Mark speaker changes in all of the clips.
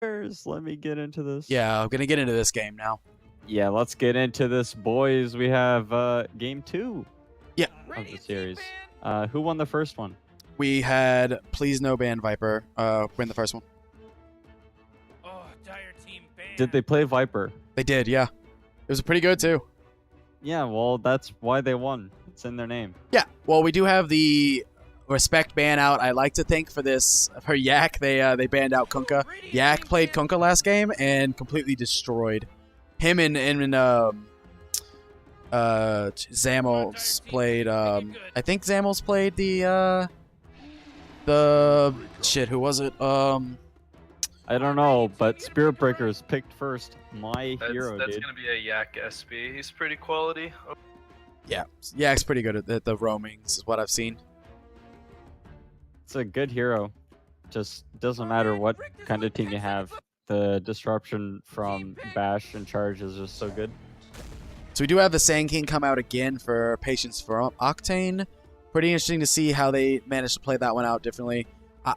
Speaker 1: Let me get into this.
Speaker 2: Yeah, I'm gonna get into this game now.
Speaker 1: Yeah, let's get into this, boys. We have game 2
Speaker 2: Yeah.
Speaker 1: of the series. Who won the first one?
Speaker 2: We had Please No Ban Viper win the first one.
Speaker 3: Oh, dire team ban.
Speaker 1: Did they play Viper?
Speaker 2: They did, yeah. It was pretty good too.
Speaker 1: Yeah, well, that's why they won. It's in their name.
Speaker 2: Yeah, well, we do have the respect ban out. I like to think for this, for Yak, they banned out Kunkka. Yak played Kunkka last game and completely destroyed him. And Zamels played. I think Zamels played the shit. Who was it?
Speaker 1: I don't know, but Spirit Breaker's picked first. My hero,
Speaker 4: that's
Speaker 1: dude.
Speaker 4: gonna be a Yak SB. He's pretty quality.
Speaker 2: Yeah, Yak's pretty good at the roamings, is what I've seen.
Speaker 1: It's a good hero. Just doesn't matter what kind of team you have. The disruption from Bash and Charge is just so good.
Speaker 2: So we do have the Sand King come out again for Patience for Octane. Pretty interesting to see how they managed to play that one out differently.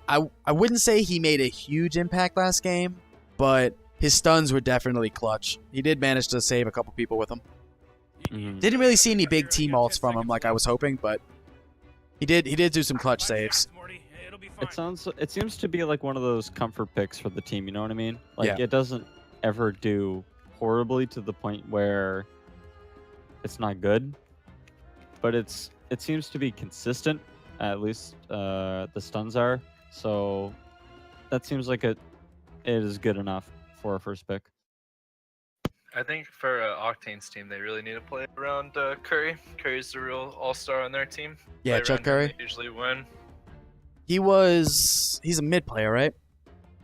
Speaker 2: I wouldn't say he made a huge impact last game, but his stuns were definitely clutch. He did manage to save a couple people with them. Didn't really see any big team ults from him like I was hoping, but he did do some clutch saves.
Speaker 1: It seems to be like one of those comfort picks for the team, you know what I mean? Like
Speaker 2: Yeah.
Speaker 1: It doesn't ever do horribly to the point where it's not good, but it seems to be consistent. At least the stuns are. So that seems like it is good enough for a first pick.
Speaker 4: I think for Octane's team, they really need to play around Curry. Curry's the real all-star on their team.
Speaker 2: Yeah,
Speaker 4: Play
Speaker 2: Chuck
Speaker 4: around him,
Speaker 2: Curry.
Speaker 4: they usually win.
Speaker 2: He's a mid player, right?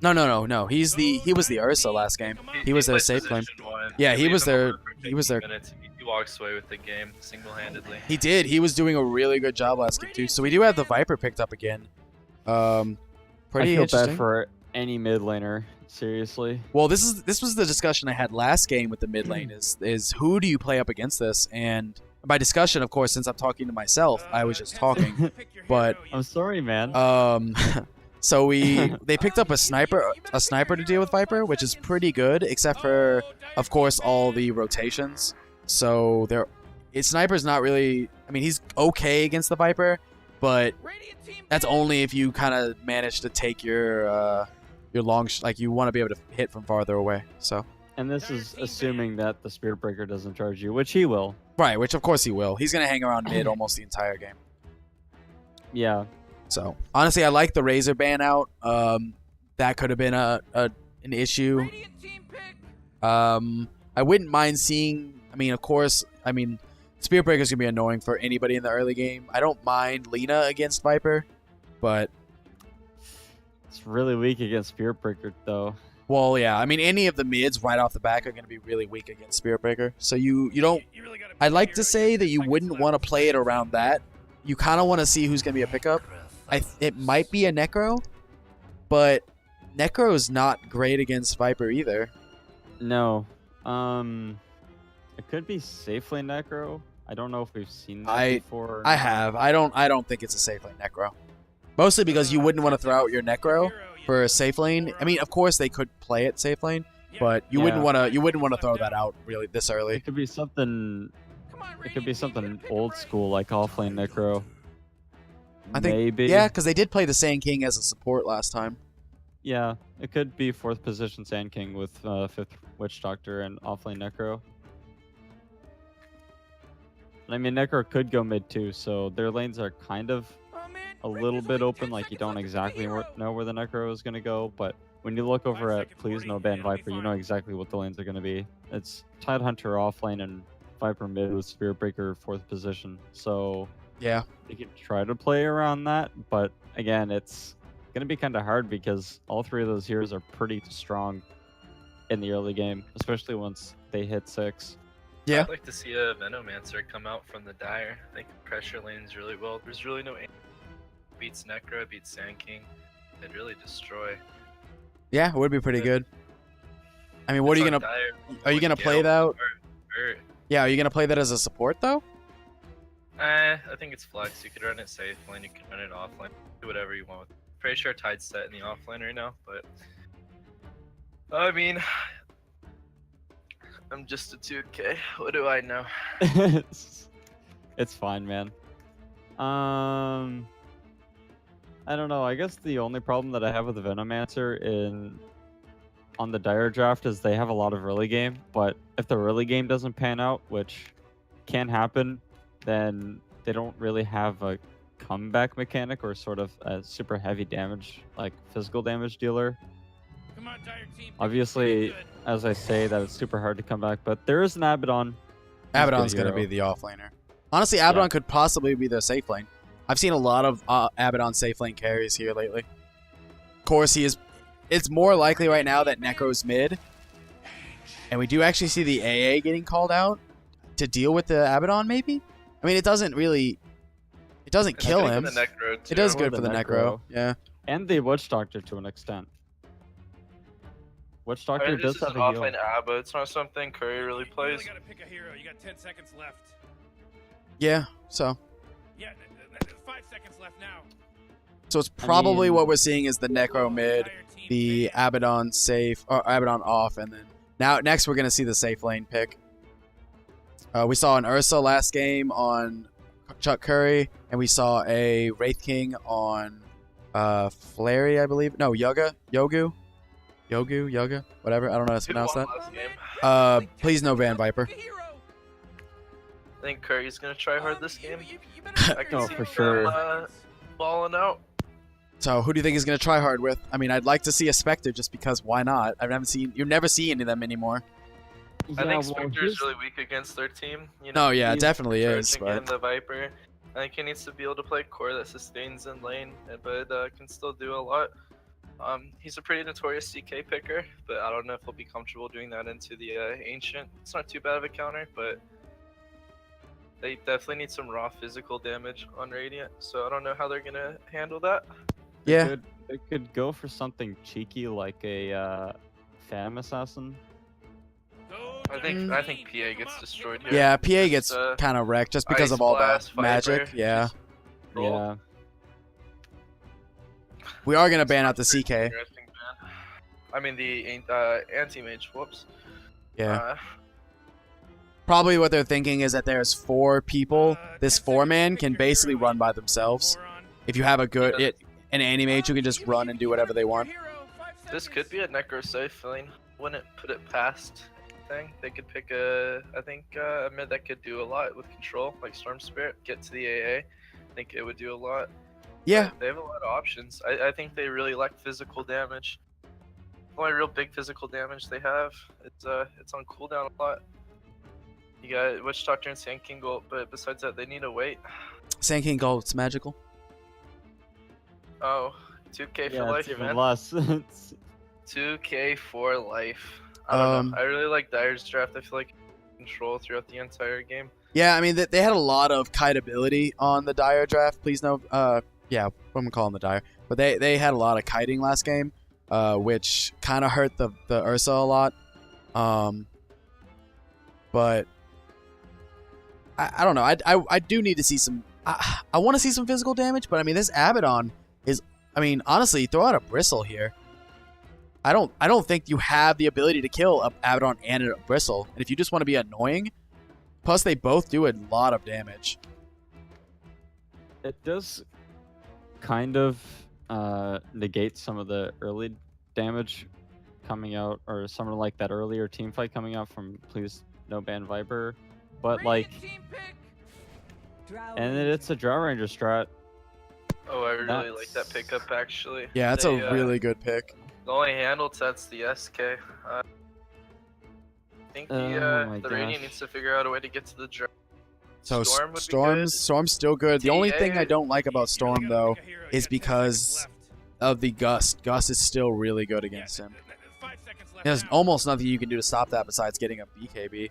Speaker 2: No. He was the Ursa last game. He was their
Speaker 4: plays
Speaker 2: safe claim.
Speaker 4: position one.
Speaker 2: Yeah,
Speaker 4: You
Speaker 2: he
Speaker 4: leave
Speaker 2: was
Speaker 4: him
Speaker 2: their-
Speaker 4: alone for
Speaker 2: he was
Speaker 4: 15
Speaker 2: their-
Speaker 4: minutes, he walks away with the game single-handedly.
Speaker 2: He did. He was doing a really good job last game too. So we do have the Viper picked up again. Pretty
Speaker 1: I feel
Speaker 2: interesting.
Speaker 1: bad for any mid laner. Seriously.
Speaker 2: Well, this was the discussion I had last game with the mid lane is who do you play up against this? And by discussion, of course, since I'm talking to myself, I was just talking. But
Speaker 1: I'm sorry, man.
Speaker 2: so they picked up a sniper to deal with Viper, which is pretty good, except for, of course, all the rotations. So sniper's not really. I mean, he's okay against the Viper, but that's only if you kind of manage to take your long, like you want to be able to hit from farther away. So.
Speaker 1: And this is assuming that the Spirit Breaker doesn't charge you, which he will.
Speaker 2: Right, which of course he will. He's gonna hang around mid almost the entire game.
Speaker 1: Yeah.
Speaker 2: So honestly, I like the Razor ban out. That could have been an issue. I wouldn't mind seeing. I mean, of course. I mean, Spirit Breaker is gonna be annoying for anybody in the early game. I don't mind Lina against Viper, but
Speaker 1: It's really weak against Spirit Breaker, though.
Speaker 2: well, yeah. I mean, any of the mids right off the back are gonna be really weak against Spirit Breaker. So you don't. I'd like to say that you wouldn't want to play it around that. You kind of want to see who's gonna be a pickup. It might be a Necro, but Necro is not great against Viper either.
Speaker 1: No. It could be safely Necro. I don't know if we've seen that before.
Speaker 2: I have. I don't think it's a safe lane Necro. Mostly because you wouldn't want to throw out your Necro for a safe lane. I mean, of course they could play it safe lane, but you wouldn't want to throw that out really this early.
Speaker 1: It could be something. It could be something old school like offlane Necro.
Speaker 2: I think
Speaker 1: maybe.
Speaker 2: Yeah, because they did play the Sand King as a support last time.
Speaker 1: Yeah, it could be 4th position Sand King with 5th Witch Doctor and offlane Necro. I mean, Necro could go mid too, so their lanes are kind of a little bit open. Like you don't exactly know where the Necro is gonna go, but when you look over at Please No Ban Viper, you know exactly what the lanes are gonna be. It's Tidehunter offlane and Viper mid with Spirit Breaker 4th position. So
Speaker 2: yeah,
Speaker 1: they can try to play around that, but again, it's gonna be kind of hard because all 3 of those heroes are pretty strong in the early game, especially once they hit 6.
Speaker 2: Yeah.
Speaker 4: I'd like to see a Venomancer come out from the Dire. They can pressure lanes really well. There's really no aim. Beats Necro, beats Sand King. They'd really destroy.
Speaker 2: Yeah, it would be pretty good. I mean, what are you gonna? Are you gonna play that? Yeah, are you gonna play that as a support though?
Speaker 4: I think it's flex. You could run it safe lane, you can run it offline. Do whatever you want. Pretty sure Tide's set in the offline right now, but I mean, I'm just a 2K. What do I know?
Speaker 1: It's fine, man. I don't know. I guess the only problem that I have with the Venomancer on the Dire draft is they have a lot of early game, but if the early game doesn't pan out, which can happen, then they don't really have a comeback mechanic or sort of a super heavy damage, like physical damage dealer.
Speaker 3: Come on, Dire team.
Speaker 1: Obviously, as I say, that it's super hard to come back, but there is an Abaddon. He's a good
Speaker 2: Abaddon's going to
Speaker 1: hero.
Speaker 2: be the offlaner. Honestly, Abaddon
Speaker 1: Yeah.
Speaker 2: could possibly be the safe lane. I've seen a lot of Abaddon safe lane carries here lately. Of course, he is. It's more likely right now that Necro's mid, and we do actually see the AA getting called out to deal with the Abaddon. Maybe. I mean, it doesn't really. It doesn't
Speaker 4: And
Speaker 2: kill
Speaker 4: I think
Speaker 2: him.
Speaker 4: the Necro, too.
Speaker 2: It does
Speaker 1: Or
Speaker 2: good
Speaker 1: the
Speaker 2: for the Necro. Yeah.
Speaker 1: And the Witch Doctor to an extent. Witch
Speaker 4: I
Speaker 1: Doctor
Speaker 4: mean, this
Speaker 1: does
Speaker 4: is
Speaker 1: have
Speaker 4: an
Speaker 1: a heal.
Speaker 4: offlane Abba. It's not something Curry really
Speaker 3: You
Speaker 4: plays.
Speaker 3: really gotta pick a hero. You got 10 seconds left.
Speaker 2: Yeah. So.
Speaker 3: Yeah, 5 seconds left now.
Speaker 2: So it's probably
Speaker 1: mean-
Speaker 2: what we're seeing is the Necro mid,
Speaker 3: Dire team
Speaker 2: the
Speaker 3: ban.
Speaker 2: Abaddon safe, or Abaddon off, and then next we're gonna see the safe lane pick. We saw an Ursa last game on Chuck Curry, and we saw a Wraith King on Flary, I believe. No, Yoga, whatever. I don't know how to
Speaker 4: Who
Speaker 2: pronounce
Speaker 4: won
Speaker 2: that.
Speaker 4: last game?
Speaker 2: Please no ban Viper.
Speaker 3: Pick a hero.
Speaker 4: I think Curry's gonna try hard this game.
Speaker 3: You better
Speaker 4: I
Speaker 3: pick
Speaker 4: can
Speaker 3: a
Speaker 1: Oh,
Speaker 4: see
Speaker 1: for
Speaker 3: hero.
Speaker 1: sure.
Speaker 4: Balling out.
Speaker 2: So who do you think is gonna try hard with? I mean, I'd like to see a Spectre just because why not? You never see any of them anymore.
Speaker 4: I think Spectre is really weak against their team. You
Speaker 2: No, yeah, it
Speaker 4: he's
Speaker 2: definitely is.
Speaker 4: charging in
Speaker 2: But
Speaker 4: the Viper. I think he needs to be able to play core that sustains in lane, but can still do a lot. He's a pretty notorious CK picker, but I don't know if he'll be comfortable doing that into the Ancient. It's not too bad of a counter, but they definitely need some raw physical damage on Radiant, so I don't know how they're gonna handle that.
Speaker 2: yeah,
Speaker 1: They could go for something cheeky like a Phantom Assassin.
Speaker 3: Go,
Speaker 4: I
Speaker 3: Dire
Speaker 4: think I
Speaker 3: team.
Speaker 4: think PA
Speaker 3: Come
Speaker 4: gets
Speaker 3: on,
Speaker 4: destroyed
Speaker 3: pick
Speaker 4: here.
Speaker 2: yeah, PA
Speaker 4: Just,
Speaker 2: gets kind of wrecked just because
Speaker 4: Ice
Speaker 2: of all
Speaker 4: Blast,
Speaker 2: the magic.
Speaker 4: Viper,
Speaker 2: Yeah,
Speaker 4: just roll.
Speaker 1: Yeah.
Speaker 2: we are gonna ban out the CK.
Speaker 4: Interesting ban. I mean the anti-mage. Whoops.
Speaker 2: Yeah. Probably what they're thinking is that there's 4 people. This 4-man can basically run by themselves. If you have an anti-mage who can just run and do whatever they want.
Speaker 4: This could be a Necro safe lane. Wouldn't put it past anything. They could pick a mid that could do a lot with control, like Storm Spirit, get to the AA. I think it would do a lot.
Speaker 2: Yeah,
Speaker 4: They have a lot of options. I think they really lack physical damage. The only real big physical damage they have, it's on cooldown a lot. You got Witch Doctor and Sand King Gold, but besides that, they need to wait.
Speaker 2: Sand King Gold, it's magical.
Speaker 4: Oh, 2K for
Speaker 1: Yeah,
Speaker 4: life,
Speaker 1: it's even
Speaker 4: man.
Speaker 1: less. It's-
Speaker 4: 2K for life. I don't
Speaker 2: Um,
Speaker 4: know. I really like Dire's draft. I feel like control throughout the entire game.
Speaker 2: Yeah, I mean, they had a lot of kite ability on the Dire draft. Please no, yeah, I'm gonna call them the Dire. But they had a lot of kiting last game, which kind of hurt the Ursa a lot. But I don't know. I do need to see some. I want to see some physical damage, but I mean, this Abaddon is. I mean, honestly, throw out a Bristle here. I don't think you have the ability to kill a Abaddon and a Bristle. And if you just want to be annoying, plus they both do a lot of damage.
Speaker 1: It does kind of negate some of the early damage coming out, or some of like that earlier team fight coming out from Please No Ban Viper. But like, and it's a Drow Ranger strat.
Speaker 4: Oh, I really
Speaker 1: That's-
Speaker 4: like that pickup actually.
Speaker 2: Yeah, that's
Speaker 4: They,
Speaker 2: a really good pick.
Speaker 4: The only handle set's the SK. I think
Speaker 1: Oh my
Speaker 4: the Radiant
Speaker 1: gosh.
Speaker 4: needs to figure out a way to get to the Drow.
Speaker 2: So
Speaker 4: Storm would be
Speaker 2: Storm's still good. The only thing I
Speaker 4: TA
Speaker 2: don't like about Storm though is because of the Gust. Gust is still really good against him. There's almost nothing you can do to stop that besides getting a BKB.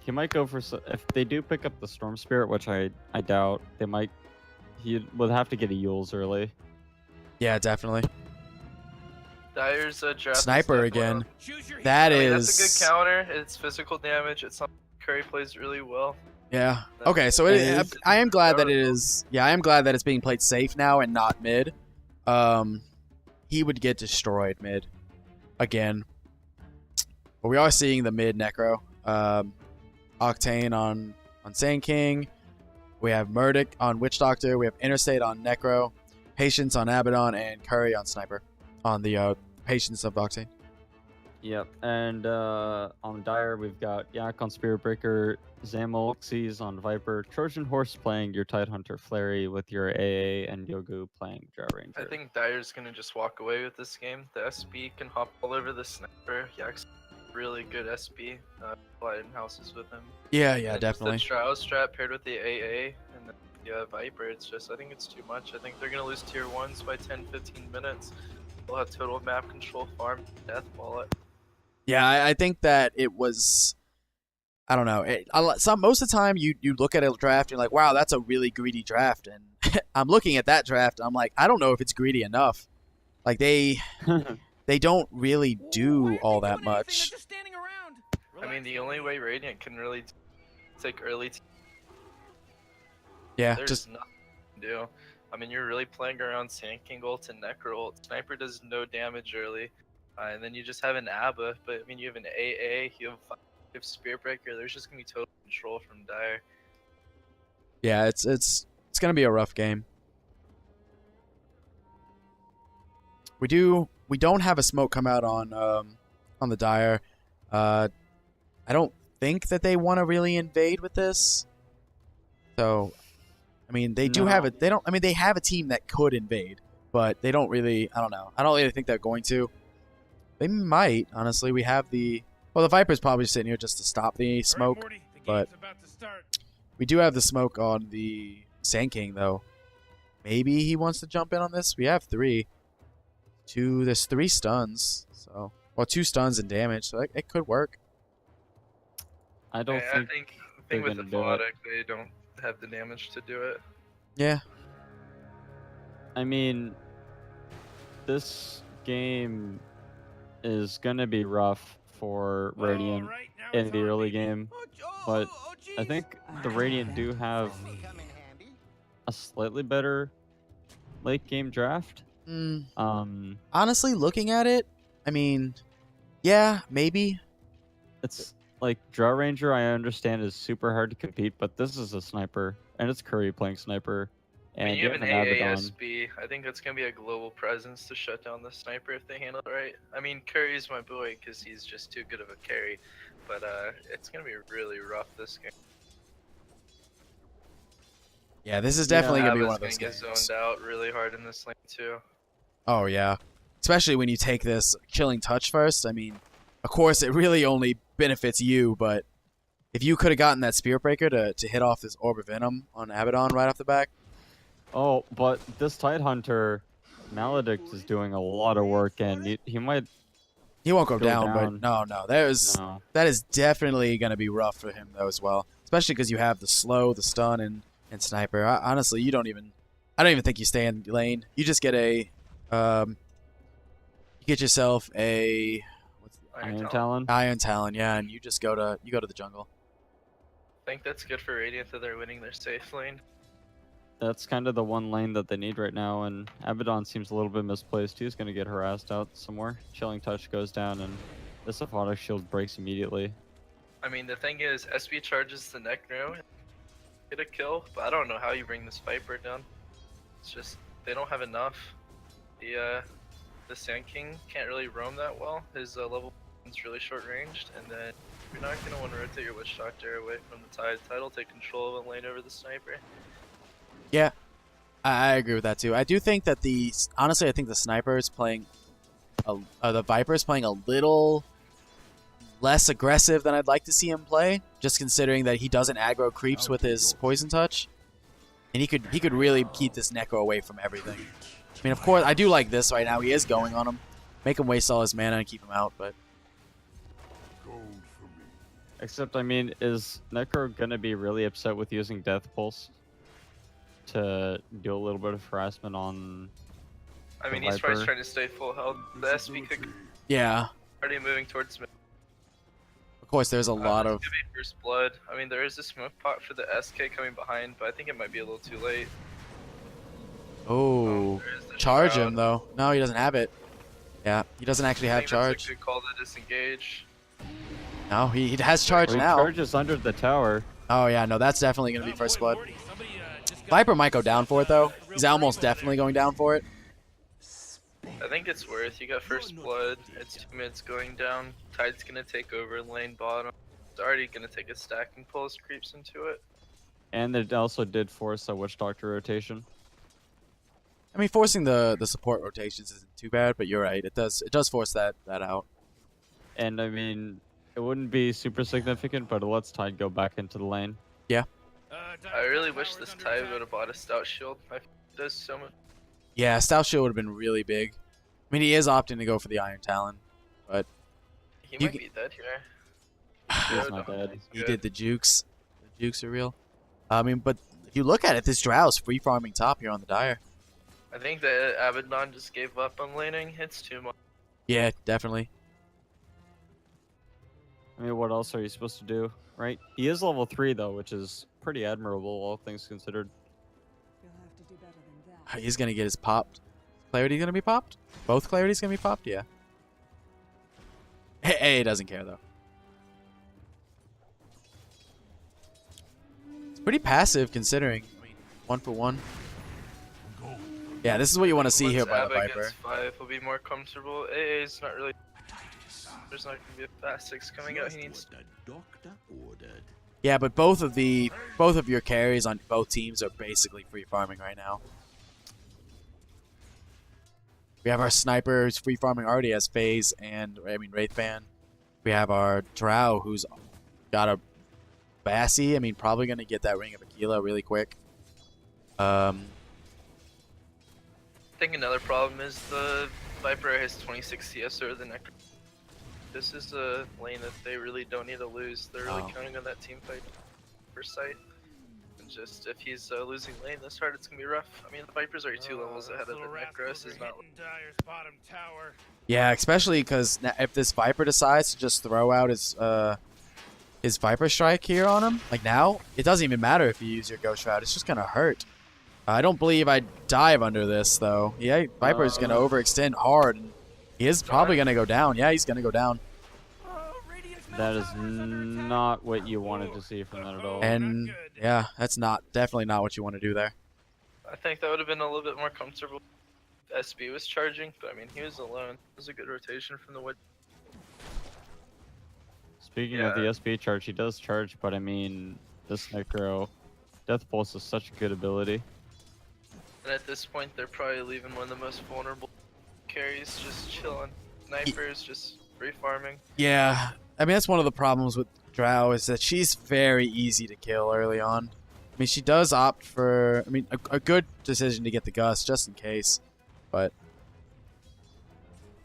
Speaker 1: He might go for if they do pick up the Storm Spirit, which I doubt. They might. He would have to get a Yules early.
Speaker 2: Yeah, definitely.
Speaker 4: Dire's draft.
Speaker 2: Sniper again.
Speaker 3: That
Speaker 2: That
Speaker 4: I mean,
Speaker 2: is.
Speaker 4: that's a good counter. It's physical damage. It's something Curry plays really well.
Speaker 2: Yeah. Okay, so
Speaker 1: It is.
Speaker 2: I am glad that it is. Yeah, I am glad that it's being played safe now and not mid. He would get destroyed mid again. But we are seeing the mid Necro. Octane on Sand King. We have Murdoch on Witch Doctor. We have Interstate on Necro. Patience on Abaddon. And Curry on Sniper. On the Patience of Octane.
Speaker 1: Yep, and on Dire we've got Yak on Spirit Breaker, Zamolxes on Viper, Trojan Horse playing your Tidehunter Flary with your AA, and Yogu playing Drow Ranger.
Speaker 4: I think Dyer's gonna just walk away with this game. The SB can hop all over the sniper. Yak's really good SB. Light in houses with him.
Speaker 2: Yeah,
Speaker 4: And just
Speaker 2: definitely.
Speaker 4: The Drow strat paired with the AA and the Viper. It's just, I think it's too much. I think they're gonna lose tier 1s by 10-15 minutes. They'll have total map control, farm, death wallet.
Speaker 2: Yeah, I think that it was. I don't know. Most of the time, you look at a draft, and you're like, wow, that's a really greedy draft. And I'm looking at that draft, and I'm like, I don't know if it's greedy enough. Like they don't really do all that much.
Speaker 4: I mean, the only way Radiant can really take early.
Speaker 2: Yeah,
Speaker 4: There's
Speaker 2: just
Speaker 4: nothing to do. I mean, you're really playing around Sand King ult to Necro ult. Sniper does no damage early. And then you just have an ABBA, but I mean, you have an AA, you have Spirit Breaker. There's just gonna be total control from Dire.
Speaker 2: yeah, it's gonna be a rough game. We don't have a smoke come out on the Dire. I don't think that they want to really invade with this. So, I mean, they do have it. They don't. I mean, they have a team that could invade, but they don't really. I don't know. I don't really think they're going to. They might, honestly. We have the Viper's probably sitting here just to stop the smoke, but we do have the smoke on the Sand King, though. Maybe he wants to jump in on this. We have 3. There's 3 stuns, so 2 stuns and damage, so it could work.
Speaker 1: I don't
Speaker 4: I
Speaker 1: think
Speaker 4: think with
Speaker 1: gonna
Speaker 4: the
Speaker 1: do it.
Speaker 4: Melodic, they don't have the damage to do it.
Speaker 2: Yeah,
Speaker 1: I mean, this game is gonna be rough for Radiant in the early game, but I think the Radiant do have a slightly better late game draft.
Speaker 2: honestly, looking at it, I mean, yeah, maybe.
Speaker 1: It's like Drow Ranger, I understand, is super hard to compete, but this is a sniper, and it's Curry playing sniper,
Speaker 4: I
Speaker 1: and
Speaker 4: mean, you
Speaker 1: you
Speaker 4: have
Speaker 1: have
Speaker 4: an
Speaker 1: an Abaddon.
Speaker 4: AASB. I think that's gonna be a global presence to shut down the sniper if they handle it right. I mean, Curry's my boy because he's just too good of a carry, but it's gonna be really rough this game.
Speaker 2: Yeah, this is definitely gonna be one of
Speaker 4: Aba's
Speaker 2: those
Speaker 4: gonna
Speaker 2: games.
Speaker 4: get zoned out really hard in this lane too.
Speaker 2: Oh yeah, especially when you take this killing touch first. I mean, of course, it really only benefits you, but if you could have gotten that Spirit Breaker to hit off this Orb of Venom on Abaddon right off the back.
Speaker 1: Oh, but this Tidehunter, Maledict is doing a lot of work, and he might.
Speaker 2: He won't go
Speaker 1: Go
Speaker 2: down,
Speaker 1: down.
Speaker 2: but no, that is definitely going to be rough for him though as well. Especially because you have the slow, the stun, and sniper. Honestly, I don't even think you stay in lane. You just get you get yourself a
Speaker 1: Iron Talon.
Speaker 2: Iron Talon, yeah, and you go to the jungle.
Speaker 4: I think that's good for Radiant that they're winning their safe lane.
Speaker 1: That's kind of the one lane that they need right now, and Abaddon seems a little bit misplaced. He's going to get harassed out somewhere. Chilling Touch goes down, and this Aphotic Shield breaks immediately.
Speaker 4: I mean, the thing is, SB charges the Necro, get a kill, but I don't know how you bring this Viper down. It's just, they don't have enough. The Sand King can't really roam that well. His level is really short ranged, and then you're not going to want to rotate your Witch Doctor away from the Tide. Tide will take control of a lane over the Sniper.
Speaker 2: Yeah, I agree with that too. I do think that honestly, I think the sniper is playing, the Viper is playing a little less aggressive than I'd like to see him play. Just considering that he doesn't aggro creeps with his poison touch, and he could really keep this Necro away from everything. I mean, of course, I do like this right now. He is going on him, make him waste all his mana and keep him out. But
Speaker 1: Except, I mean, is Necro going to be really upset with using Death Pulse to do a little bit of harassment on
Speaker 4: I mean,
Speaker 1: the
Speaker 4: he's probably
Speaker 1: Viper?
Speaker 4: trying to stay full health. The SB could
Speaker 2: yeah,
Speaker 4: already moving towards mid.
Speaker 2: of course, there's a lot
Speaker 4: This
Speaker 2: of.
Speaker 4: could be first blood. I mean, there is a smoke pot for the SK coming behind, but I think it might be a little too late.
Speaker 2: Oh,
Speaker 4: There is the
Speaker 2: charge
Speaker 4: Shroud.
Speaker 2: him though. No, he doesn't have it. Yeah, he doesn't actually
Speaker 4: I
Speaker 2: have
Speaker 4: think that's
Speaker 2: charge.
Speaker 4: a good call to disengage.
Speaker 2: No, he has charge
Speaker 1: He
Speaker 2: now.
Speaker 1: charges under the tower.
Speaker 2: Oh, yeah, no, that's definitely going to be first blood.
Speaker 3: Morty, somebody, just got
Speaker 2: Viper might go down for it, though.
Speaker 3: a real
Speaker 2: He's almost
Speaker 3: brain over
Speaker 2: definitely
Speaker 3: there.
Speaker 2: going down for it.
Speaker 4: I think it's worth. You got first blood. It's 2 mids going down. Tide's gonna take over lane bottom. It's already gonna take a stack and pulls creeps into it.
Speaker 1: And it also did force a Witch Doctor rotation.
Speaker 2: I mean, forcing the support rotations isn't too bad, but you're right. It does force that out.
Speaker 1: And I mean, it wouldn't be super significant, but it lets Tide go back into the lane.
Speaker 4: I really wish this Tide would have bought a stout shield. It does so much.
Speaker 2: Yeah, Stout Shield would have been really big. I mean, he is opting to go for the Iron Talon, but
Speaker 4: He
Speaker 2: You
Speaker 4: might
Speaker 2: can-
Speaker 4: be dead here.
Speaker 1: He's
Speaker 4: Good.
Speaker 1: not dead.
Speaker 2: he
Speaker 4: Good.
Speaker 2: did the jukes. The jukes are real. I mean, but if you look at it, this Drow's free farming top here on the Dire.
Speaker 4: I think that Abaddon just gave up on laning. It's too much.
Speaker 2: Yeah, definitely.
Speaker 1: I mean, what else are you supposed to do, right? He is level 3, though, which is pretty admirable, all things considered.
Speaker 5: You'll have to do better than that.
Speaker 2: He's gonna get his popped. Clarity gonna be popped? Both Clarity's gonna be popped? Yeah. Hey, doesn't care though. It's pretty passive considering. I mean, 1 for 1. Yeah, this is what you want to see here
Speaker 4: Once
Speaker 2: by the
Speaker 4: Abba
Speaker 2: Viper.
Speaker 4: gets 5, he'll be more comfortable. AA is not really. There's not gonna be a fast 6 coming out. He needs.
Speaker 2: Yeah, but both of your carries on both teams are basically free farming right now. We have our sniper who's free farming already as FaZe and Wraithband. We have our Drow who's got a Bassy. I mean, probably gonna get that Ring of Aquila really quick.
Speaker 4: I think another problem is the Viper has 26 CS over the Necro. This is a lane that they really don't need to lose. They're really counting on that team fight for sight. And just if he's losing lane this hard, it's gonna be rough. I mean, the Vipers are 2 levels ahead of the
Speaker 3: Little
Speaker 4: Necros.
Speaker 3: rascals
Speaker 4: Is
Speaker 3: are
Speaker 4: not.
Speaker 3: hitting Dire's bottom tower.
Speaker 2: Yeah, especially because if this Viper decides to just throw out his Viper Strike here on him, like now, it doesn't even matter if you use your Ghost Shroud. It's just gonna hurt. I don't believe I'd dive under this though. Yeah, Viper's gonna overextend hard. And he is probably gonna go down. Yeah, he's gonna go down.
Speaker 1: That is not what you wanted to see from that at all.
Speaker 2: And yeah, that's definitely not what you want to do there.
Speaker 4: I think that would have been a little bit more comfortable if SB was charging, but I mean, he was alone. It was a good rotation from the wood.
Speaker 1: Speaking of the SB charge, he does charge, but I mean, this Necro, Death Pulse is such a good ability.
Speaker 4: And at this point, they're probably leaving one of the most vulnerable carries just chilling. Snipers just free farming.
Speaker 2: Yeah, I mean that's one of the problems with Drow is that she's very easy to kill early on. I mean, she does opt for, I mean, a good decision to get the Gust just in case, but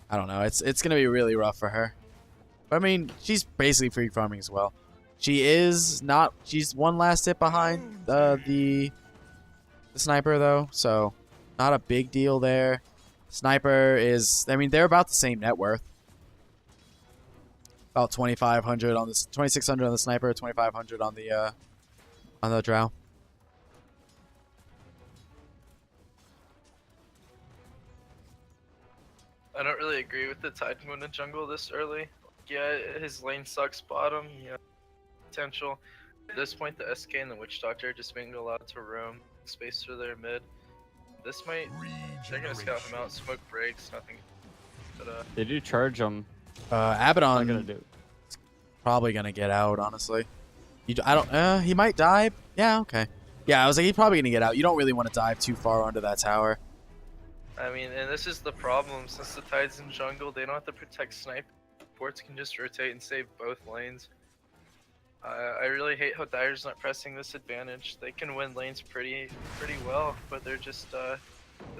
Speaker 2: I don't know. It's gonna be really rough for her. But I mean, she's basically free farming as well. She is not. She's one last hit behind the sniper though, so not a big deal there. Sniper is. I mean, they're about the same net worth. About 2,500 on this, 2,600 on the sniper, 2,500 on the Drow.
Speaker 4: I don't really agree with the Tide going to jungle this early. Yeah, his lane sucks bottom. Yeah, potential. At this point, the SK and the Witch Doctor are just being allowed to roam space for their mid. This might. They're gonna scout him out. Smoke breaks. Nothing. But
Speaker 1: They do charge him. Not
Speaker 2: Abaddon
Speaker 1: gonna do.
Speaker 2: probably gonna get out, honestly. I don't. He might dive. Yeah. Okay. Yeah, I was like, he's probably gonna get out. You don't really want to dive too far under that tower.
Speaker 4: I mean, and this is the problem. Since the Tide's in jungle, they don't have to protect snipe. Supports can just rotate and save both lanes. I really hate how Dire's not pressing this advantage. They can win lanes pretty well, but they're just the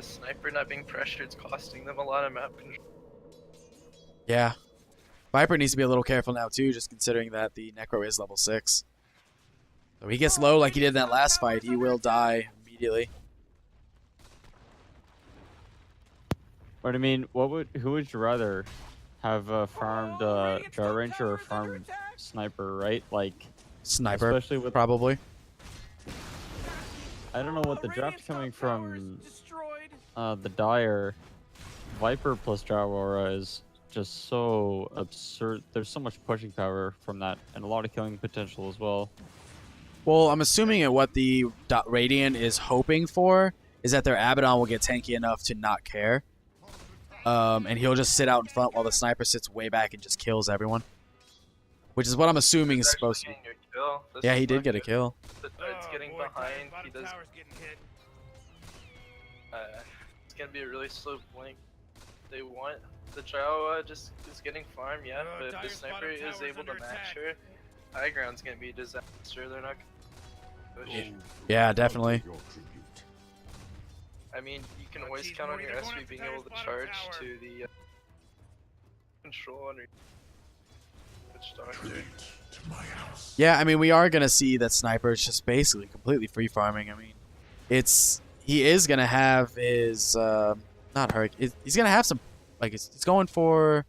Speaker 4: sniper not being pressured is costing them a lot of map control.
Speaker 2: Yeah. Viper needs to be a little careful now too, just considering that the Necro is level 6. So he gets low like he did in that last fight, he will die immediately.
Speaker 1: But I mean, who would you rather have farmed Jar Ranger or farmed Sniper, right? Like
Speaker 2: Sniper,
Speaker 1: especially with
Speaker 2: probably.
Speaker 1: I don't know what the draft coming from the Dire Viper plus Jar Aurora is just so absurd. There's so much pushing power from that, and a lot of killing potential as well.
Speaker 2: Well, I'm assuming that what the Radiant is hoping for is that their Abaddon will get tanky enough to not care. And he'll just sit out in front while the sniper sits way back and just kills everyone. Which is what I'm assuming is supposed to be. Yeah, he did get a kill.
Speaker 4: The Tide's getting behind. He does. It's gonna be a really slow blink. They want the Drow just is getting farmed, yeah, but if the sniper is able to match her, high ground's gonna be a disaster. They're not gonna push.
Speaker 2: Yeah, definitely.
Speaker 4: I mean, you can always count on your SV being able to charge to the control on your Witch Doctor.
Speaker 2: Yeah, I mean, we are gonna see that sniper is just basically completely free farming. I mean, he is gonna have his not hurricane. He's gonna have some, like, it's going for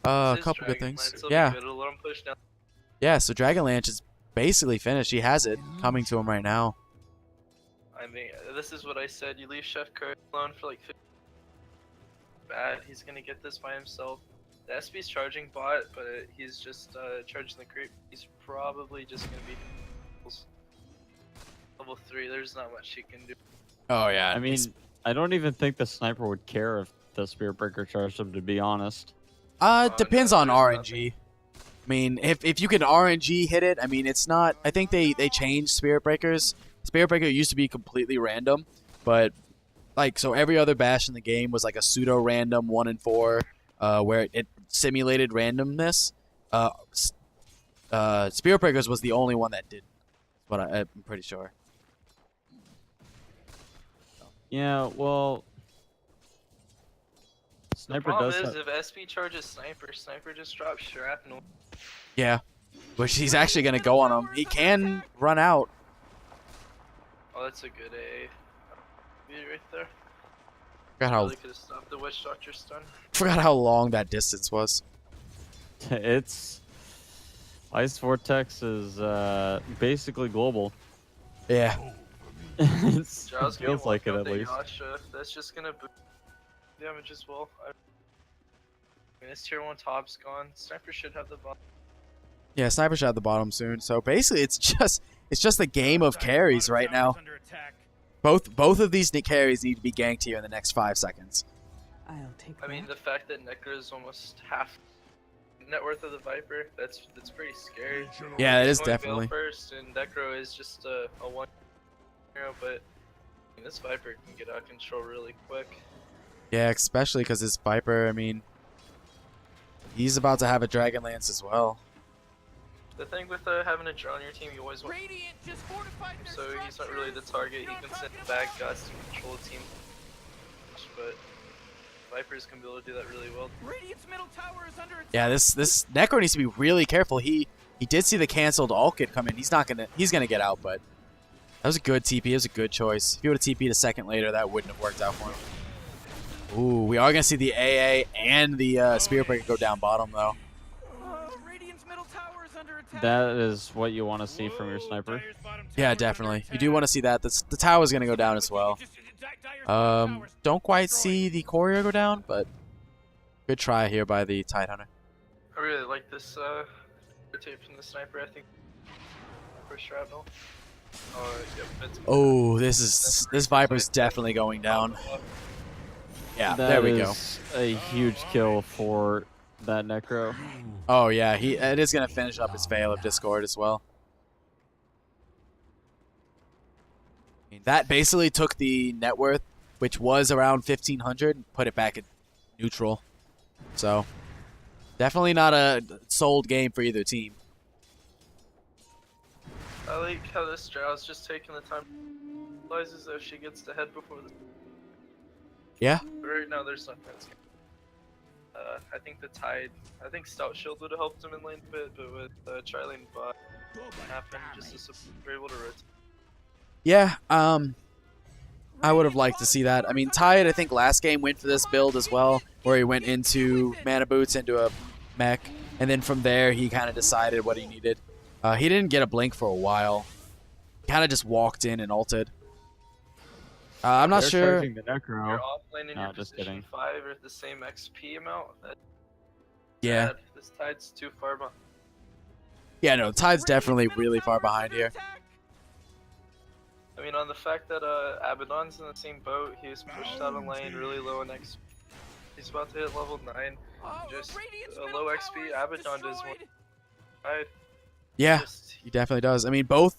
Speaker 2: a couple good things. Yeah. Yeah, so Dragonlance is basically finished. He has it coming to him right now.
Speaker 4: I mean, this is what I said. You leave Chef Curry alone for like 50. Bad. He's gonna get this by himself. The SP's charging bot, but he's just charging the creep. He's probably just gonna be level 3. There's not much he can do.
Speaker 2: Oh yeah,
Speaker 1: I mean, I don't even think the sniper would care if the Spirit Breaker charged him, to be honest.
Speaker 2: Depends on RNG. I mean, if you can RNG hit it, I mean, it's not. I think they changed Spirit Breakers. Spirit Breaker used to be completely random, but like, so every other bash in the game was like a pseudo random 1 in 4, where it simulated randomness. Spirit Breakers was the only one that did, but I'm pretty sure.
Speaker 1: Yeah, well, Sniper
Speaker 4: the problem
Speaker 1: does
Speaker 4: is if SP charges Sniper just drops shrapnel.
Speaker 2: Yeah, which he's actually gonna go on him. He can run out.
Speaker 4: Oh, that's a good A. Right there.
Speaker 2: Forgot how
Speaker 4: Really could have stopped the Witch Doctor stun.
Speaker 2: forgot how long that distance was.
Speaker 1: It's Ice Vortex is basically global.
Speaker 2: Yeah.
Speaker 1: It
Speaker 4: Jow's gonna
Speaker 1: feels like it
Speaker 4: walk
Speaker 1: at
Speaker 4: out the
Speaker 1: least.
Speaker 4: Yasha. That's just gonna boost damage as well. I mean, his tier 1 top's gone. Sniper should have the bottom.
Speaker 2: Yeah, Sniper should have the bottom soon. So basically, it's just a game of carries right now. Both of these carries need to be ganked here in the next 5 seconds.
Speaker 5: I'll take
Speaker 4: I mean,
Speaker 5: that.
Speaker 4: the fact that Necro is almost half net worth of the Viper, that's pretty scary.
Speaker 2: Yeah, it is
Speaker 4: Going Veil
Speaker 2: definitely.
Speaker 4: first, and Necro is just a 1 hero, but I mean, this Viper can get out of control really quick.
Speaker 2: Yeah, especially because this Viper, I mean, he's about to have a Dragonlance as well.
Speaker 4: The thing with having a drone on your team, you always want. So he's not really the target. He can send bad guys to control the team, but Vipers can be able to do that really well.
Speaker 2: Yeah, this Necro needs to be really careful. He did see the canceled ult kit come in. He's gonna get out, but that was a good TP. It was a good choice. If he would have TP'd a second later, that wouldn't have worked out for him. Ooh, we are gonna see the AA and the Spirit Breaker go down bottom though.
Speaker 1: That is what you want to see from your sniper.
Speaker 2: Yeah, definitely. You do want to see that. The tower's gonna go down as well. Don't quite see the courier go down, but good try here by the Tidehunter.
Speaker 4: I really like this rotate from the sniper. I think for shrapnel. Yep, it's
Speaker 2: Oh, this Viper's definitely going down. Yeah, there we go.
Speaker 1: A huge kill for that Necro.
Speaker 2: Oh yeah, it is gonna finish up his Veil of Discord as well. That basically took the net worth, which was around 1,500, and put it back at neutral. So definitely not a sold game for either team.
Speaker 4: I like how this Drow's just taking the time. Realizes that she gets the head before the.
Speaker 2: Yeah.
Speaker 4: Right now, there's nothing that's. I think the Tide. I think Stout Shield would have helped him in lane a bit, but with Trilane bot happened, just to be able to rotate.
Speaker 2: Yeah. I would have liked to see that. I mean, Tide, I think last game went for this build as well, where he went into Mana Boots into a mech, and then from there he kind of decided what he needed. He didn't get a blink for a while. Kind of just walked in and ulted. I'm not sure.
Speaker 1: The Necro.
Speaker 4: Your offlane and
Speaker 1: No,
Speaker 4: your
Speaker 1: just
Speaker 4: position
Speaker 1: kidding.
Speaker 4: 5 are the same XP amount.
Speaker 2: Yeah.
Speaker 4: sad. This tide's too far behind.
Speaker 2: Yeah, no, Tide's definitely really far behind here.
Speaker 4: I mean, on the fact that Abaddon's in the same boat, he was pushed out of lane really low in XP. He's about to hit level 9. Just a low XP Abaddon does one.
Speaker 2: Yeah, he definitely does. I mean, both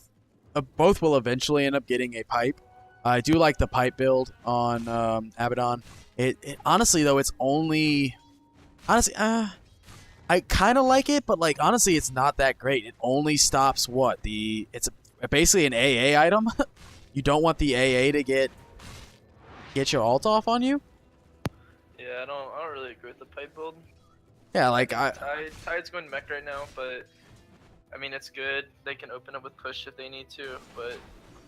Speaker 2: will eventually end up getting a pipe. I do like the pipe build on Abaddon. It honestly though, it's only I kind of like it, but like honestly, it's not that great. It only stops what it's basically an AA item. You don't want the AA to get your ult off on you.
Speaker 4: Yeah, I don't really agree with the pipe build.
Speaker 2: Yeah, like
Speaker 4: Tide's going mech right now, but I mean it's good. They can open up with push if they need to, but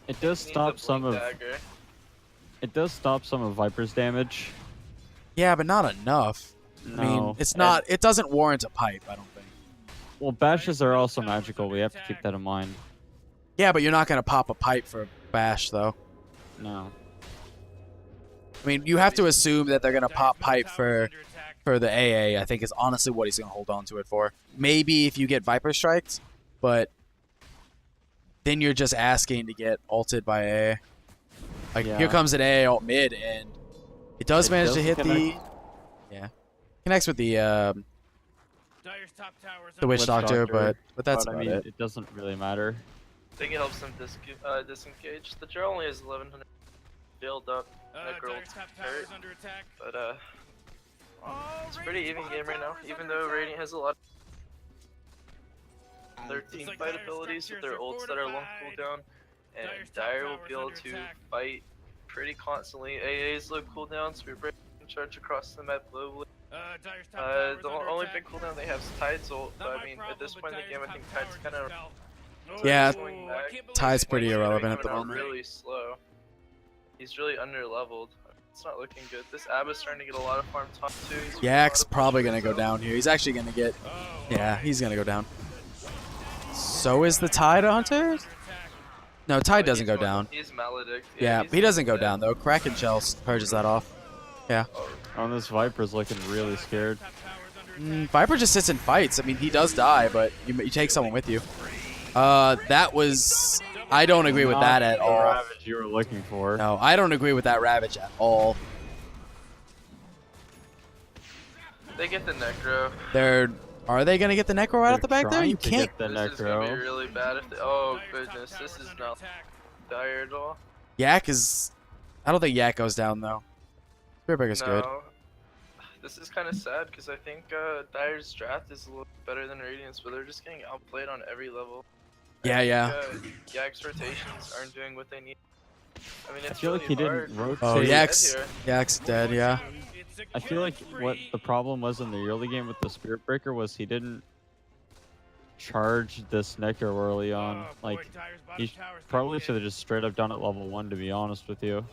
Speaker 1: it does stop some of
Speaker 4: dagger.
Speaker 1: It does stop some of Viper's damage.
Speaker 2: Yeah, but not enough.
Speaker 1: No.
Speaker 2: I mean, it's not. It doesn't warrant a pipe, I don't think.
Speaker 1: Well, bashes are also magical. We have to keep that in mind.
Speaker 2: Yeah, but you're not gonna pop a pipe for a bash, though.
Speaker 1: No.
Speaker 2: I mean, you have to assume that they're gonna pop pipe for the AA. I think is honestly what he's gonna hold on to it for. Maybe if you get Viper strikes, but then you're just asking to get ulted by AA. Like here comes an AA ult mid, and it does manage to hit the connects with the Witch Doctor, but that's
Speaker 1: I
Speaker 2: about
Speaker 1: mean,
Speaker 2: it.
Speaker 1: it doesn't really matter.
Speaker 4: I think it helps them disengage. The Jarl only has 1100 build up. But it's a pretty even game right now. Even though Radiant has a lot of their team fight abilities with their ults that are long cooldown, and Dire will be able to fight pretty constantly. AA's low cooldown, Spirit Breaker can charge across the map globally. The only big cooldown they have is Tide's ult, but I mean, at this point in the game, I think Tide's kind of
Speaker 2: Tide's pretty irrelevant at the moment.
Speaker 4: Really slow. He's really under-leveled. It's not looking good. This Abba's starting to get a lot of farm top too.
Speaker 2: Yak's probably gonna go down here. He's actually gonna get. Yeah, he's gonna go down. So is the Tide Hunter? No, Tide doesn't go down.
Speaker 4: He's Maledict.
Speaker 2: Yeah, he doesn't go down though. Kraken Shell purges that off. Yeah.
Speaker 1: Oh, this Viper's looking really scared.
Speaker 2: Viper just sits and fights. I mean, he does die, but you take someone with you. That was. I don't agree with that at all.
Speaker 1: Ravage you were looking for.
Speaker 2: No, I don't agree with that Ravage at all.
Speaker 4: They get the Necro.
Speaker 2: Are they gonna get the Necro right off the back there? You can't.
Speaker 1: Get the
Speaker 4: This is gonna be
Speaker 1: Necro.
Speaker 4: really bad if they. Oh goodness, this is not dire at all.
Speaker 2: Yak is. I don't think Yak goes down though. Spirit Breaker's good.
Speaker 4: This is kind of sad because I think Dire's draft is a little better than Radiant's, but they're just getting outplayed on every level.
Speaker 2: Yeah.
Speaker 4: Yak's rotations aren't doing what they need. I mean,
Speaker 1: I
Speaker 4: it's
Speaker 1: feel
Speaker 4: really
Speaker 1: like he
Speaker 4: hard.
Speaker 1: didn't rotate.
Speaker 2: Oh, Yak's
Speaker 4: Yak's
Speaker 2: dead. Yeah.
Speaker 1: I feel like what the problem was in the early game with the Spirit Breaker was he didn't charge this Necro early on. Like, he probably should have just straight up done it level 1, to be honest with you.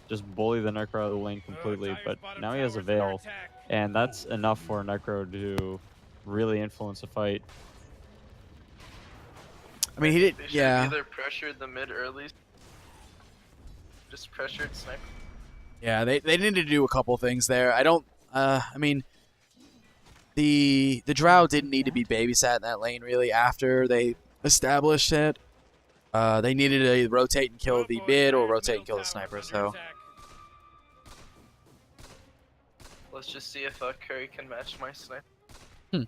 Speaker 1: Just bully the Necro out of the lane completely, but now he has a Veil, and that's enough for a Necro to really influence a fight.
Speaker 2: I mean, he did.
Speaker 4: They should
Speaker 2: Yeah.
Speaker 4: either pressured the mid early. Just pressured sniper.
Speaker 2: Yeah, they needed to do a couple things there. I don't. I mean, the Drow didn't need to be babysat in that lane really after they established it. They needed to rotate and kill the mid or rotate and kill the sniper. So
Speaker 4: let's just see if Curry can match my sniper.
Speaker 1: I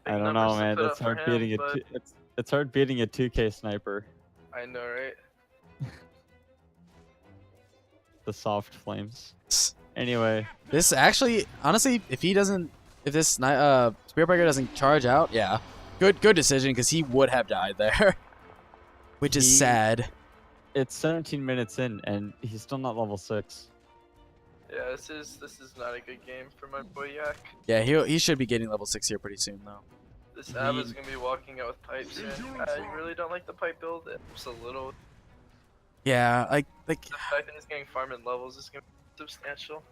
Speaker 1: don't know, man. That's hard beating a it's hard beating a 2K sniper.
Speaker 4: I know, right?
Speaker 1: The soft flames. Anyway,
Speaker 2: this actually, honestly, if this Spirit Breaker doesn't charge out, yeah, good decision because he would have died there, which is sad.
Speaker 1: It's 17 minutes in and he's still not level 6.
Speaker 4: Yeah, this is not a good game for my boy Yak.
Speaker 2: Yeah, he should be getting level 6 here pretty soon though.
Speaker 4: This Abba's gonna be walking out with pipes soon. I really don't like the pipe build. It's a little.
Speaker 2: Yeah, like.
Speaker 4: The fact that he's getting farm in levels is gonna be substantial.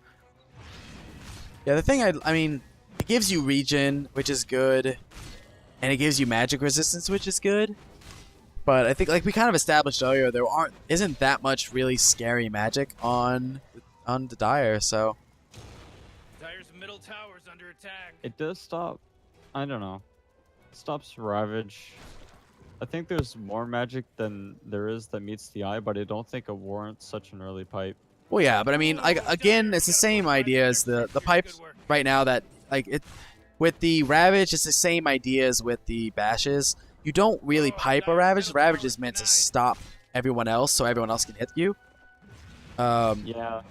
Speaker 2: Yeah, the thing I mean, it gives you regen, which is good, and it gives you magic resistance, which is good. But I think, like we kind of established earlier, there isn't that much really scary magic on the Dire, so.
Speaker 3: middle tower's under attack.
Speaker 1: It does stop. I don't know. It stops Ravage. I think there's more magic than there is that meets the eye, but I don't think it warrants such an early pipe.
Speaker 2: Well, yeah, but I mean, like again, it's the same idea as the pipes right now. That like it with the Ravage, it's the same idea as with the bashes. You don't really pipe a Ravage. Ravage is meant to stop everyone else, so everyone else can hit you.
Speaker 1: Yeah.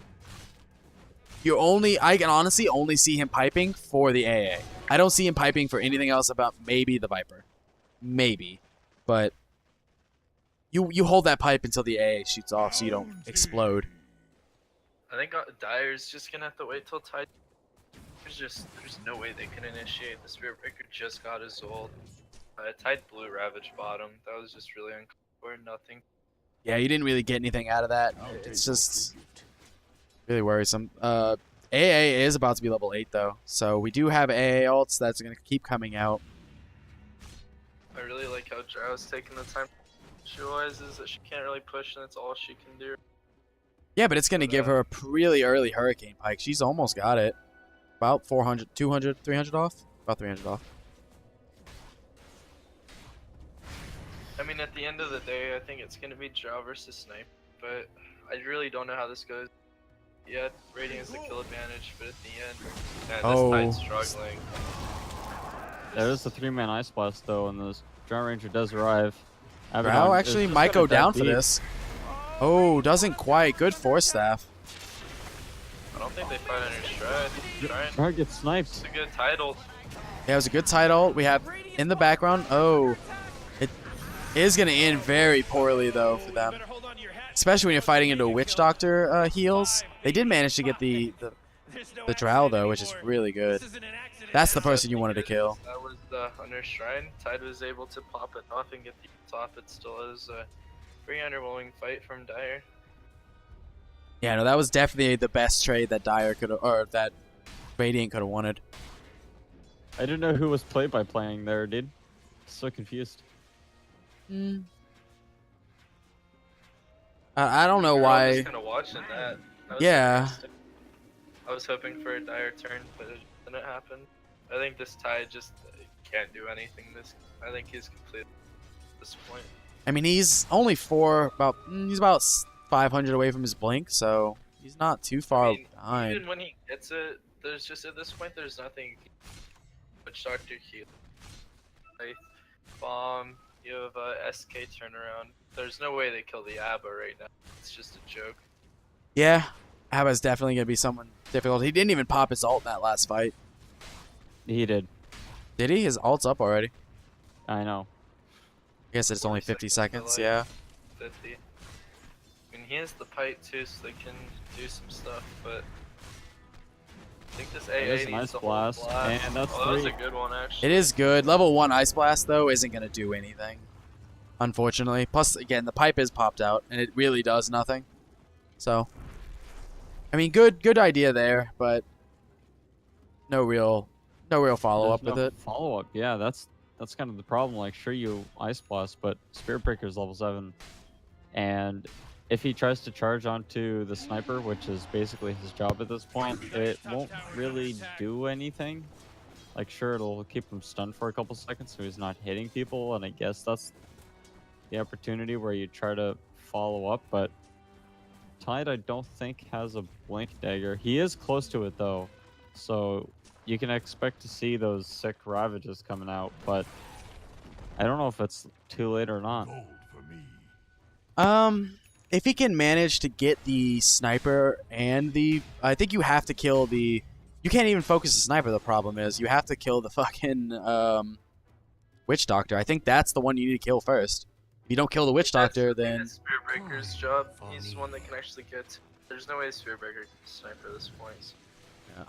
Speaker 2: I can honestly only see him piping for the AA. I don't see him piping for anything else about maybe the Viper. Maybe. But you hold that pipe until the AA shoots off so you don't explode.
Speaker 4: I think Dyer's just gonna have to wait till Tide. There's no way they can initiate. The Spirit Breaker just got his ult. Tide blue Ravage bottom. That was just really uncalled for. Nothing.
Speaker 2: Yeah, you didn't really get anything out of that. It's just really worrisome. AA is about to be level 8 though, so we do have AA ults that's gonna keep coming out.
Speaker 4: I really like how Drow's taking the time. She realizes that she can't really push, and it's all she can do.
Speaker 2: Yeah, but it's gonna give her a really early Hurricane Pike. She's almost got it. About 400, 200, 300 off. About 300 off.
Speaker 4: I mean, at the end of the day, I think it's gonna be Drow versus Snipe, but I really don't know how this goes. Yeah, Radiant is the kill advantage, but at the end, man, this Tide's struggling.
Speaker 1: There is a 3-man Ice Blast though, and the Drow Ranger does arrive.
Speaker 2: Drow actually might go down for this. Oh, doesn't quite. Good Force Staff.
Speaker 4: I don't think they fight under stride.
Speaker 1: Drow gets sniped.
Speaker 4: It's a good title.
Speaker 2: Yeah, it was a good title. We have in the background. Oh, it is going to end very poorly though for them. Especially when you're fighting into Witch Doctor heals. They did manage to get the Drow though, which is really good. That's the person you wanted to kill.
Speaker 4: That was the under shrine. Tide was able to pop it off and get the ult off. It still is a pretty underwhelming fight from Dyer.
Speaker 2: Yeah, no, that was definitely the best trade that Dyer could have, or that Radiant could have wanted.
Speaker 1: I didn't know who was play-by-playing there, dude. So confused.
Speaker 2: I don't know why.
Speaker 4: I was kind of watching that.
Speaker 2: Yeah.
Speaker 4: I was hoping for a Dyer turn, but it didn't happen. I think this Tide just can't do anything. I think he's completely at this point.
Speaker 2: I mean, he's only he's about 500 away from his blink, so he's not too far behind.
Speaker 4: Even when he gets it, there's just at this point there's nothing. But Doctor heal, like bomb, you have a SK turnaround. There's no way they kill the ABBA right now. It's just a joke.
Speaker 2: Yeah, ABBA's definitely gonna be someone difficult. He didn't even pop his ult in that last fight.
Speaker 1: He did.
Speaker 2: Did he? His ult's up already.
Speaker 1: I know.
Speaker 2: I guess it's only 50 seconds.
Speaker 4: Like
Speaker 2: Yeah.
Speaker 4: 50. I mean, he has the pipe too, so they can do some stuff, but I think this AA
Speaker 1: There's an
Speaker 4: needs
Speaker 1: Ice
Speaker 4: the
Speaker 1: Blast,
Speaker 4: whole blast.
Speaker 1: and that's
Speaker 4: that was
Speaker 1: 3.
Speaker 4: a good one, actually.
Speaker 2: It is good. Level 1 Ice Blast, though, isn't going to do anything, unfortunately. Plus, again, the pipe is popped out, and it really does nothing. So, I mean, good idea there, but no real follow-up with it.
Speaker 1: Follow-up, yeah, that's kind of the problem. Like, sure, you Ice Blast, but Spirit Breaker's level 7. And if he tries to charge onto the sniper, which is basically his job at this point, it won't really do anything. Like, sure, it'll keep him stunned for a couple seconds so he's not hitting people, and I guess that's the opportunity where you try to follow up, but Tide, I don't think, has a Blink Dagger. He is close to it, though, so you can expect to see those sick Ravages coming out, but I don't know if it's too late or not.
Speaker 2: If he can manage to get the sniper and I think you have to kill the. You can't even focus the sniper. The problem is you have to kill the fucking Witch Doctor. I think that's the one you need to kill first. If you don't kill the Witch Doctor, then
Speaker 4: It's Spirit Breaker's job. He's the one that can actually get. There's no way Spirit Breaker can sniper this point. So.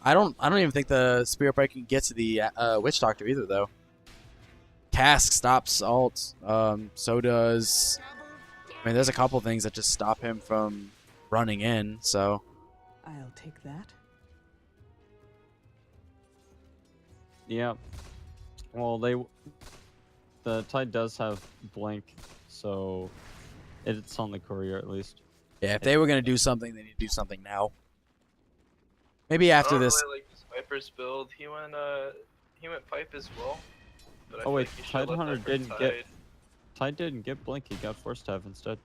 Speaker 2: I don't even think the Spirit Breaker can get to the Witch Doctor either, though. Cask stops ult. So does. I mean, there's a couple things that just stop him from running in. So.
Speaker 5: I'll take that.
Speaker 1: Yeah. Well, the Tide does have Blink, so it's on the courier at least.
Speaker 2: Yeah, if they were gonna do something, they need to do something now. Maybe after this.
Speaker 4: I don't really like this Viper's build. He went pipe as well. But I
Speaker 1: Oh
Speaker 4: feel
Speaker 1: wait,
Speaker 4: like he should've
Speaker 1: Tide
Speaker 4: left
Speaker 1: Hunter
Speaker 4: that for
Speaker 1: didn't
Speaker 4: Tide.
Speaker 1: get. Tide didn't get blink. He got force staff instead.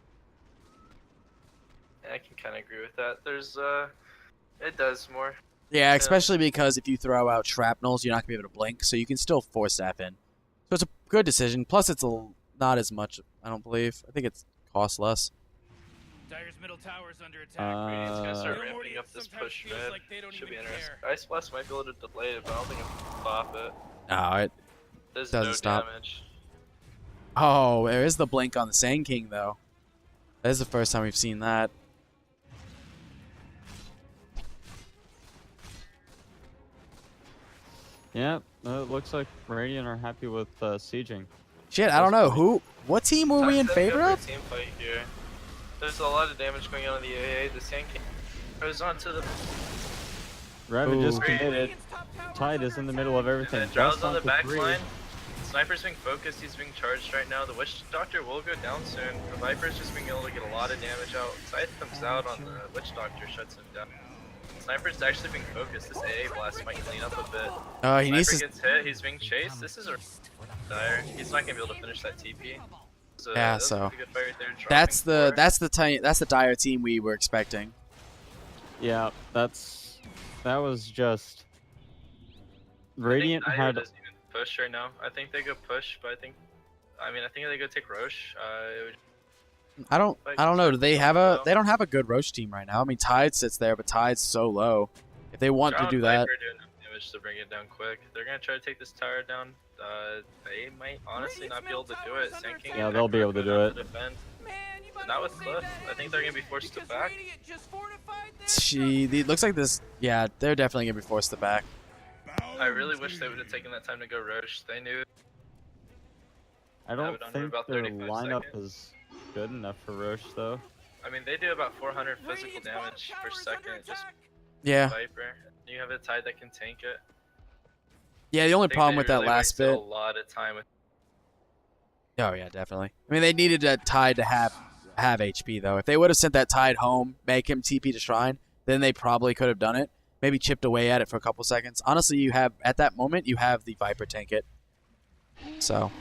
Speaker 4: Yeah, I can kind of agree with that. There's it does more.
Speaker 2: Yeah, especially because if you throw out shrapnels, you're not gonna be able to blink, so you can still force staff in. So it's a good decision. Plus, it's not as much. I don't believe. I think it's costs less.
Speaker 3: Dyer's middle tower's under attack.
Speaker 4: Radiant's gonna start
Speaker 3: Bill
Speaker 4: ramping
Speaker 3: Morty
Speaker 4: up this
Speaker 3: sometimes
Speaker 4: push
Speaker 3: feels
Speaker 4: mid.
Speaker 3: like they don't
Speaker 4: Should be
Speaker 3: even
Speaker 4: interesting.
Speaker 3: care.
Speaker 4: Ice Blast might be able to delay it, but I don't think it can stop it.
Speaker 2: No, it
Speaker 4: There's
Speaker 2: doesn't
Speaker 4: no
Speaker 2: stop.
Speaker 4: damage.
Speaker 2: Oh, there is the blink on the Sand King, though. That is the first time we've seen that.
Speaker 1: Yeah, it looks like Radiant are happy with sieging.
Speaker 2: Shit, I don't know. What team were we in
Speaker 4: Tide's setting
Speaker 2: favor
Speaker 4: up
Speaker 2: of?
Speaker 4: their team fight here. There's a lot of damage going on in the AA. The Sand King goes onto the
Speaker 1: Raven just
Speaker 2: Ooh.
Speaker 1: committed. Tide is in the middle of everything.
Speaker 4: and Drow's
Speaker 1: Best
Speaker 4: on the
Speaker 1: for
Speaker 4: back
Speaker 1: 3.
Speaker 4: line. Sniper's being focused, he's being charged right now. The Witch Doctor will go down soon. The Viper's just being able to get a lot of damage out. Scythe comes out on the Witch Doctor, shuts him down. Sniper's actually being focused. This AA blast might clean up a bit.
Speaker 2: He needs
Speaker 4: Sniper
Speaker 2: to.
Speaker 4: gets hit, he's being chased. This is a dire. He's not gonna be able to finish that TP. So,
Speaker 2: Yeah,
Speaker 4: that's
Speaker 2: so
Speaker 4: a good fight right there.
Speaker 2: That's
Speaker 4: Dropping
Speaker 2: the the dire team we were expecting.
Speaker 1: Yeah, that was just.
Speaker 4: four.
Speaker 1: Radiant
Speaker 4: I think Dire
Speaker 1: had.
Speaker 4: doesn't even push right now. I think they go push, but I think they go take Roche. It would
Speaker 2: I don't know. Do they have
Speaker 4: Well.
Speaker 2: they don't have a good Roche team right now. I mean, Tide sits there, but Tide's so low. If they want to
Speaker 4: Drown
Speaker 2: do that,
Speaker 4: Viper do enough damage to bring it down quick. They're gonna try to take this tower down. They might honestly not be able to do it. Sand King
Speaker 1: Yeah,
Speaker 4: and
Speaker 1: they'll be
Speaker 4: Viper
Speaker 1: able to
Speaker 4: go
Speaker 1: do
Speaker 4: down defend. But not with Cliff. I think they're gonna be forced to back.
Speaker 2: it looks like this. Yeah, they're definitely gonna be forced to back.
Speaker 4: I really wish they would have taken that time to go Roche. They knew.
Speaker 1: I don't
Speaker 4: it under
Speaker 1: think
Speaker 4: about
Speaker 1: their
Speaker 4: 35
Speaker 1: lineup
Speaker 4: seconds.
Speaker 1: is good enough for Roche though.
Speaker 4: I mean, they do about 400 physical damage per second. Just
Speaker 2: Yeah,
Speaker 4: Viper. You have a Tide that can tank it.
Speaker 2: yeah. The only
Speaker 4: I think
Speaker 2: problem
Speaker 4: they
Speaker 2: with that
Speaker 4: really
Speaker 2: last
Speaker 4: wasted
Speaker 2: bit.
Speaker 4: A lot of time with.
Speaker 2: Oh yeah, definitely. I mean, they needed a Tide to have HP though. If they would have sent that Tide home, make him TP to Shrine, then they probably could have done it. Maybe chipped away at it for a couple seconds. Honestly, you have at that moment you have the Viper tank it. So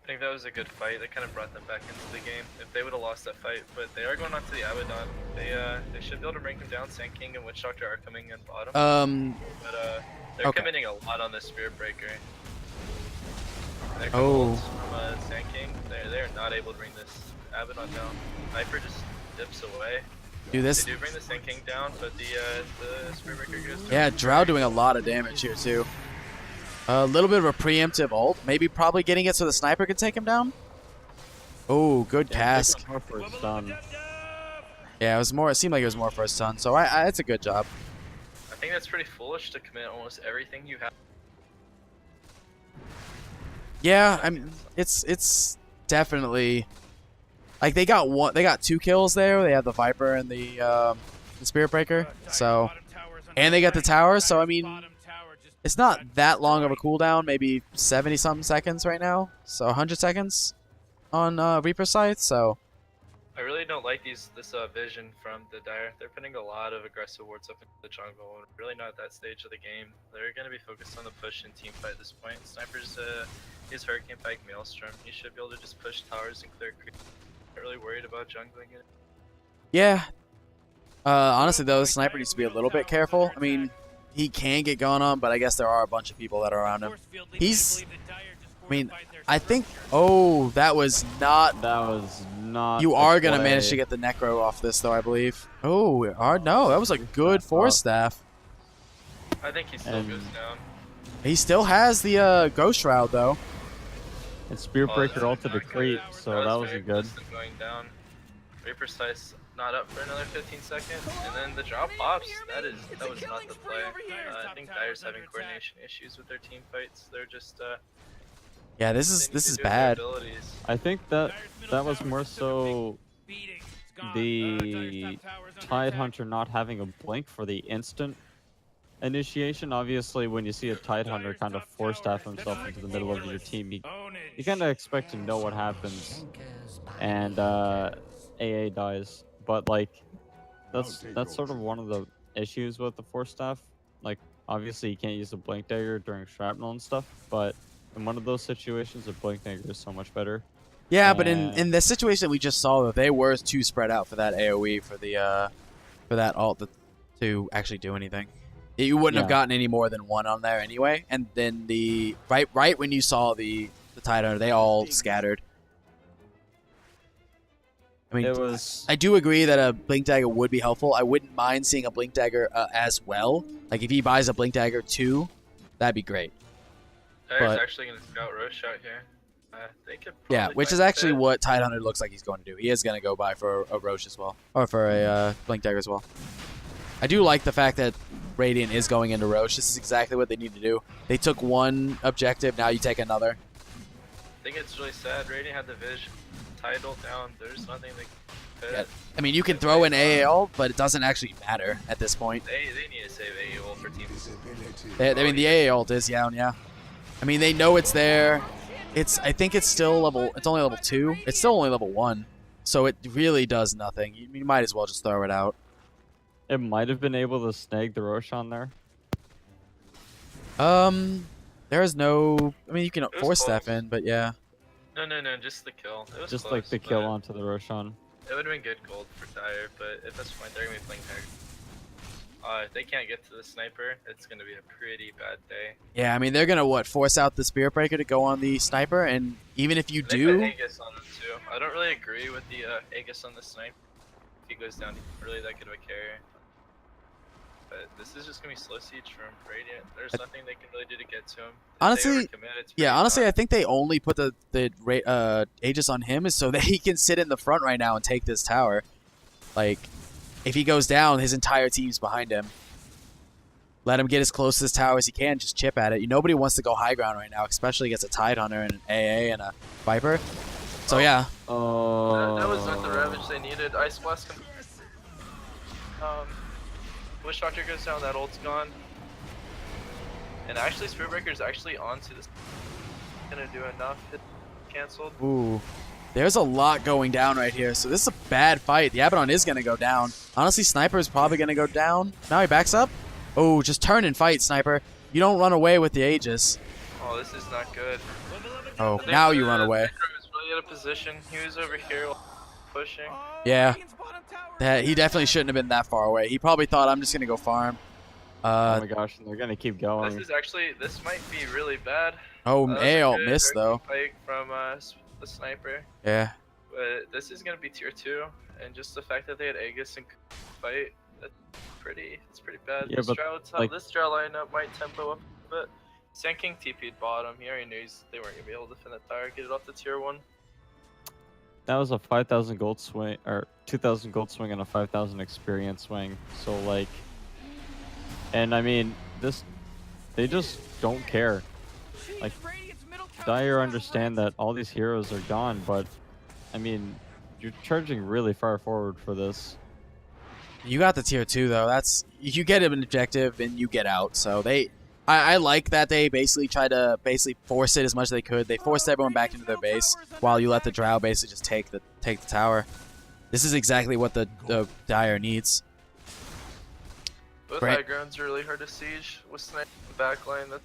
Speaker 4: I think that was a good fight. They kind of brought them back into the game. If they would have lost that fight, but they are going on to the Abaddon. They should be able to bring him down. Sand King and Witch Doctor are coming in bottom. But they're
Speaker 2: okay.
Speaker 4: committing a lot on the Spirit Breaker. They're
Speaker 2: Oh.
Speaker 4: from Sand King. They're not able to bring this Abaddon down. Viper just dips away.
Speaker 2: do this.
Speaker 4: They do bring the Sand King down, but the Spirit Breaker goes down.
Speaker 2: Yeah, Drow doing a lot of damage here too. A little bit of a preemptive ult. Maybe probably getting it so the sniper can take him down. Oh, good cask.
Speaker 1: More for a stun.
Speaker 2: Yeah, it was more. It seemed like it was more for a stun. So it's a good job.
Speaker 4: I think that's pretty foolish to commit almost everything you have.
Speaker 2: Yeah, I mean, it's definitely like they got 2 kills there. They had the Viper and the Spirit Breaker. So and they got the tower. So I mean, it's not that long of a cooldown. Maybe 70-something seconds right now. So 100 seconds on Reaper side. So
Speaker 4: I really don't like this vision from the Dire. They're putting a lot of aggressive wards up into the jungle. And really not at that stage of the game. They're going to be focused on the push and team fight at this point. Sniper's his Hurricane Pike Maelstrom. He should be able to just push towers and clear creep. Not really worried about jungling it.
Speaker 2: yeah. Honestly though, the sniper needs to be a little bit careful. I mean, he can get going on, but I guess there are a bunch of people that are around him. I mean, I think. Oh, that was not.
Speaker 1: That was not.
Speaker 2: You
Speaker 1: the
Speaker 2: are gonna
Speaker 1: play.
Speaker 2: manage to get the Necro off this, though, I believe. Oh, no, that was a good force staff.
Speaker 4: I think he still
Speaker 1: And-
Speaker 4: goes down.
Speaker 2: He still has the Ghost Shroud, though.
Speaker 1: And Spirit Breaker
Speaker 4: Oh,
Speaker 1: ulted to creep, so that was a
Speaker 4: very
Speaker 1: good.
Speaker 4: close to going down. Reaper Size not up for another 15 seconds, and then the drop pops. That was not the play. I think Dire's having coordination issues with their team fights. They're just
Speaker 2: Yeah, this
Speaker 4: they
Speaker 2: is
Speaker 4: need
Speaker 2: this
Speaker 4: to
Speaker 2: is
Speaker 4: do their
Speaker 2: bad.
Speaker 4: abilities.
Speaker 1: I think that was more so the Tide Hunter not having a blink for the instant initiation. Obviously, when you see a Tide Hunter kind of force staff himself into the middle of your team, you kind of expect to know what happens, and AA dies. But like, that's sort of one of the issues with the Force Staff. Like, obviously, you can't use the Blink Dagger during shrapnel and stuff, but in one of those situations, a Blink Dagger is so much better.
Speaker 2: Yeah, but in
Speaker 1: And-
Speaker 2: the situation we just saw, though, they were too spread out for that AoE for that ult to actually do anything. You wouldn't have
Speaker 1: Yeah.
Speaker 2: gotten any more than one on there anyway. And then the right when you saw the Tidehunter, they all scattered. I mean,
Speaker 1: It was
Speaker 2: I do agree that a Blink Dagger would be helpful. I wouldn't mind seeing a Blink Dagger as well. Like, if he buys a Blink Dagger 2, that'd be great.
Speaker 4: Dyer's
Speaker 2: but-
Speaker 4: actually gonna scout Roche out here. They could
Speaker 2: Yeah,
Speaker 4: probably
Speaker 2: which is
Speaker 4: find
Speaker 2: actually
Speaker 4: fit.
Speaker 2: what Tidehunter looks like he's going to do. He is going to go buy for a Roche as well. Or for a Blink Dagger as well. I do like the fact that Radiant is going into Roche. This is exactly what they need to do. They took one objective, now you take another.
Speaker 4: I think it's really sad. Radiant had the vision. Tidal down. There's nothing they can
Speaker 2: Yeah.
Speaker 4: fit.
Speaker 2: I mean, you can throw in AAL, but it doesn't actually matter at this point.
Speaker 4: They need to save AUL for team.
Speaker 2: I mean, the AAL is down, yeah. I mean, they know it's there. I think it's still level. It's only level 2. It's still only level 1, so it really does nothing. You might as well just throw it out.
Speaker 1: it might have been able to snag the Roche on there.
Speaker 2: There is no. I mean, you can
Speaker 4: was
Speaker 2: force staff
Speaker 4: close.
Speaker 2: in, but yeah.
Speaker 4: No, just the kill. It was
Speaker 1: Just
Speaker 4: close,
Speaker 1: like the kill
Speaker 4: but
Speaker 1: onto the Roshan.
Speaker 4: It would have been good gold for Dyer, but at this point they're gonna be playing Dyer. If they can't get to the sniper, it's gonna be a pretty bad day.
Speaker 2: Yeah, I mean, they're gonna force out the Spirit Breaker to go on the sniper, and even if you
Speaker 4: They
Speaker 2: do,
Speaker 4: put Aegis on him too. I don't really agree with the Aegis on the sniper. If he goes down, he's not really that good of a carrier. But this is just gonna be slow siege from Radiant. There's nothing they can really do to get to him. If they
Speaker 2: Honestly-
Speaker 4: overcommit, it's
Speaker 2: yeah,
Speaker 4: pretty
Speaker 2: honestly, I
Speaker 4: tough.
Speaker 2: think they only put the Aegis on him is so that he can sit in the front right now and take this tower. Like, if he goes down, his entire team's behind him. Let him get as close to this tower as he can. Just chip at it. Nobody wants to go high ground right now, especially against a Tidehunter and an AA and a Viper. So yeah,
Speaker 1: Oh.
Speaker 4: That was not the ravage they needed. Ice Blast. Wish Doctor goes down, that ult's gone. And actually, Spirit Breaker's actually onto this. Gonna do enough. It canceled.
Speaker 2: ooh, there's a lot going down right here. So this is a bad fight. The Abaddon is gonna go down. Honestly, Sniper is probably gonna go down. Now he backs up. Oh, just turn and fight, Sniper. You don't run away with the Aegis.
Speaker 4: Oh, this is not good.
Speaker 2: Oh,
Speaker 4: I think
Speaker 2: now you
Speaker 4: the
Speaker 2: run away.
Speaker 4: Necro was really out of position. He was over here pushing.
Speaker 2: Yeah. He definitely shouldn't have been that far away. He probably thought, I'm just gonna go farm.
Speaker 1: Oh my gosh, and they're gonna keep
Speaker 4: This
Speaker 1: going.
Speaker 4: is actually, this might be really bad.
Speaker 2: Oh,
Speaker 4: That was a
Speaker 2: AL
Speaker 4: good
Speaker 2: missed though.
Speaker 4: Fight from the sniper.
Speaker 2: Yeah.
Speaker 4: But this is gonna be tier 2, and just the fact that they had Aegis and fight, it's pretty bad.
Speaker 1: Yeah,
Speaker 4: this
Speaker 1: but, like-
Speaker 4: this draw lineup might tempo up a bit. Sand King TP'd bottom. He already knew they weren't gonna be able to defend that tower, get it off the tier 1.
Speaker 1: That was a 5,000 gold swing, or 2,000 gold swing and a 5,000 experience swing. So like, and I mean, they just don't care. Like, Dyer understand that all these heroes are gone, but I mean, you're charging really far forward for this.
Speaker 2: You got the tier 2 though. That's you get an objective and you get out. So I like that they basically try to force it as much as they could. They forced everyone back into their base while you let the Drow basically just take the tower. This is exactly what the Dyer needs.
Speaker 4: Both
Speaker 2: Right.
Speaker 4: high grounds are really hard to siege with sniper backline. That's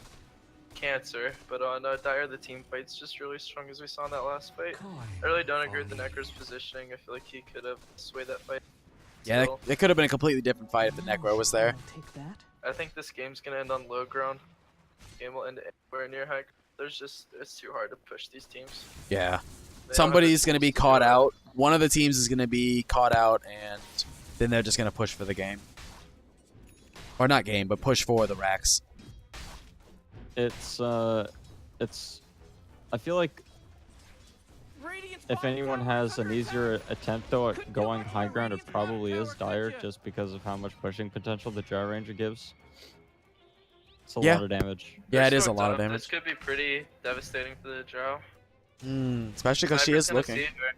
Speaker 4: cancer. But on Dyer, the team fight's just really strong as we saw in that last fight. I really don't agree with the Necro's positioning. I feel like he could have swayed that fight.
Speaker 2: Yeah,
Speaker 4: Still,
Speaker 2: it could have been a completely different fight if the Necro was there.
Speaker 5: I'll take that.
Speaker 4: I think this game's gonna end on low ground. Game will end anywhere near high. It's too hard to push these teams.
Speaker 2: Yeah.
Speaker 4: They don't have
Speaker 2: Somebody's
Speaker 4: the
Speaker 2: going to be
Speaker 4: tools
Speaker 2: caught
Speaker 4: do it.
Speaker 2: out. One of the teams is going to be caught out, and then they're just going to push for the game. Or not game, but push for the racks.
Speaker 1: It's I feel like if anyone has an easier attempt though at going high ground, it probably is Dyer, just because of how much pushing potential the Drow Ranger gives. It's a
Speaker 2: Yeah.
Speaker 1: lot of damage.
Speaker 2: Yeah,
Speaker 4: They're
Speaker 2: it is
Speaker 4: so
Speaker 2: a lot of
Speaker 4: tough.
Speaker 2: damage.
Speaker 4: This could be pretty devastating for the Drow.
Speaker 2: Especially because she
Speaker 4: Sniper's
Speaker 2: is
Speaker 4: gonna
Speaker 2: looking.
Speaker 4: save her.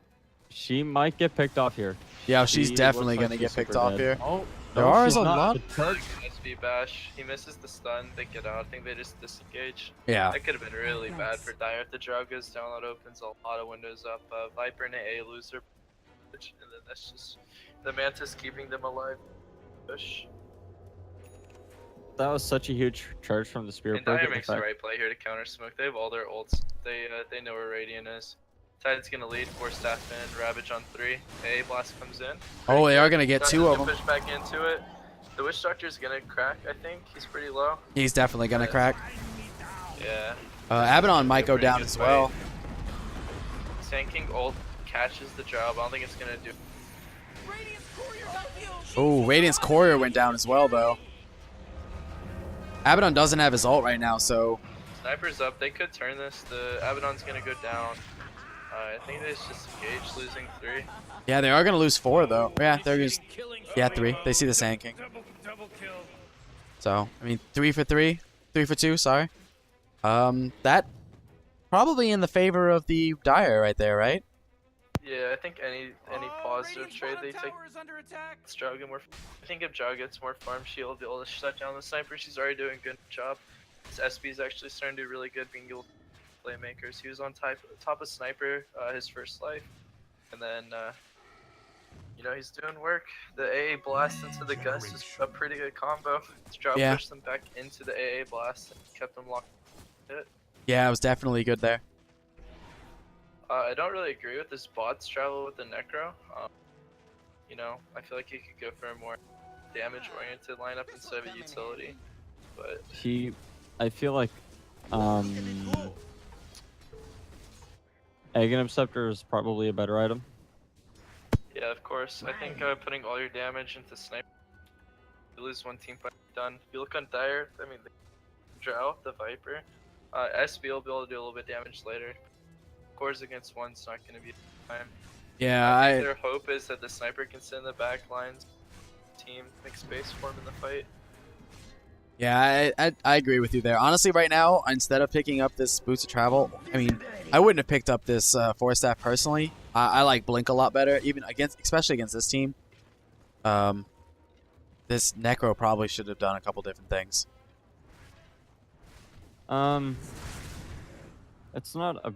Speaker 1: She might get picked off here.
Speaker 2: Yeah, she's
Speaker 1: She
Speaker 2: definitely
Speaker 1: looks
Speaker 2: going
Speaker 1: like
Speaker 2: to get
Speaker 1: she's
Speaker 2: picked
Speaker 1: super
Speaker 2: off
Speaker 1: dead.
Speaker 2: here.
Speaker 1: Oh,
Speaker 2: There
Speaker 1: no,
Speaker 2: are
Speaker 1: she's
Speaker 2: a
Speaker 1: not.
Speaker 2: lot.
Speaker 1: The Turk-
Speaker 4: SB bash. He misses the stun. They get out. I think they just disengage.
Speaker 2: Yeah.
Speaker 4: That could have been really bad for Dyer. If the Drow goes down, that opens a lot of windows up. Viper and AA lose their push, and then that's just the Mantis keeping them alive. Push.
Speaker 1: That was such a huge charge from the Spirit
Speaker 4: And
Speaker 1: Breaker.
Speaker 4: Dire makes the right play here to counter smoke. They have all their ults. They know where Radiant is. Tide's gonna lead, 4 staff in, Ravage on 3. AA Blast comes in.
Speaker 2: Oh, they are gonna get 2 of them.
Speaker 4: Push back into it. The Witch Doctor's gonna crack, I think. He's pretty low.
Speaker 2: He's definitely gonna crack.
Speaker 4: Yeah.
Speaker 2: Abaddon might go down as well.
Speaker 4: Sand King ult catches the job. I don't think it's gonna do.
Speaker 2: Oh, Radiant's Courier went down as well, though. Abaddon doesn't have his ult right now, so...
Speaker 4: Sniper's up. They could turn this. The Abaddon's gonna go down. I think they just engaged, losing 3.
Speaker 2: Yeah, they are gonna lose 4, though. Yeah, they're just... Yeah, 3. They see the Sand King.
Speaker 3: Double kill.
Speaker 2: So, I mean, 3 for 3. 3 for 2, sorry. That... Probably in the favor of the Dire right there, right?
Speaker 4: Yeah, I think any positive trade they take. It's Jug and I think if Jug gets more farm, she'll be able to shut down the sniper. She's already doing a good job. This SB is actually starting to do really good being able to playmakers. He was on top of sniper his first life, and then you know, he's doing work. The AA blast into the gust is a pretty good combo. His job pushed them back into the AA blast and kept them locked.
Speaker 2: Yeah, it was definitely good there.
Speaker 4: I don't really agree with this bots travel with the Necro. You know, I feel like he could go for a more damage-oriented lineup instead of a utility. But
Speaker 1: I feel like Aghanim Scepter is probably a better item.
Speaker 4: yeah, of course. I think putting all your damage into sniper, you lose one team fight, done. If you look on Dire, I mean, the Drow, the Viper, SB will be able to do a little bit damage later. Cores against one's not going to be time.
Speaker 2: Yeah,
Speaker 4: Their hope is that the sniper can sit in the back lines, team, make space for him in the fight.
Speaker 2: Yeah, I agree with you there. Honestly, right now, instead of picking up this Boots of Travel, I mean, I wouldn't have picked up this 4-staff personally. I like Blink a lot better, especially against this team. This Necro probably should have done a couple different things.
Speaker 1: It's not a...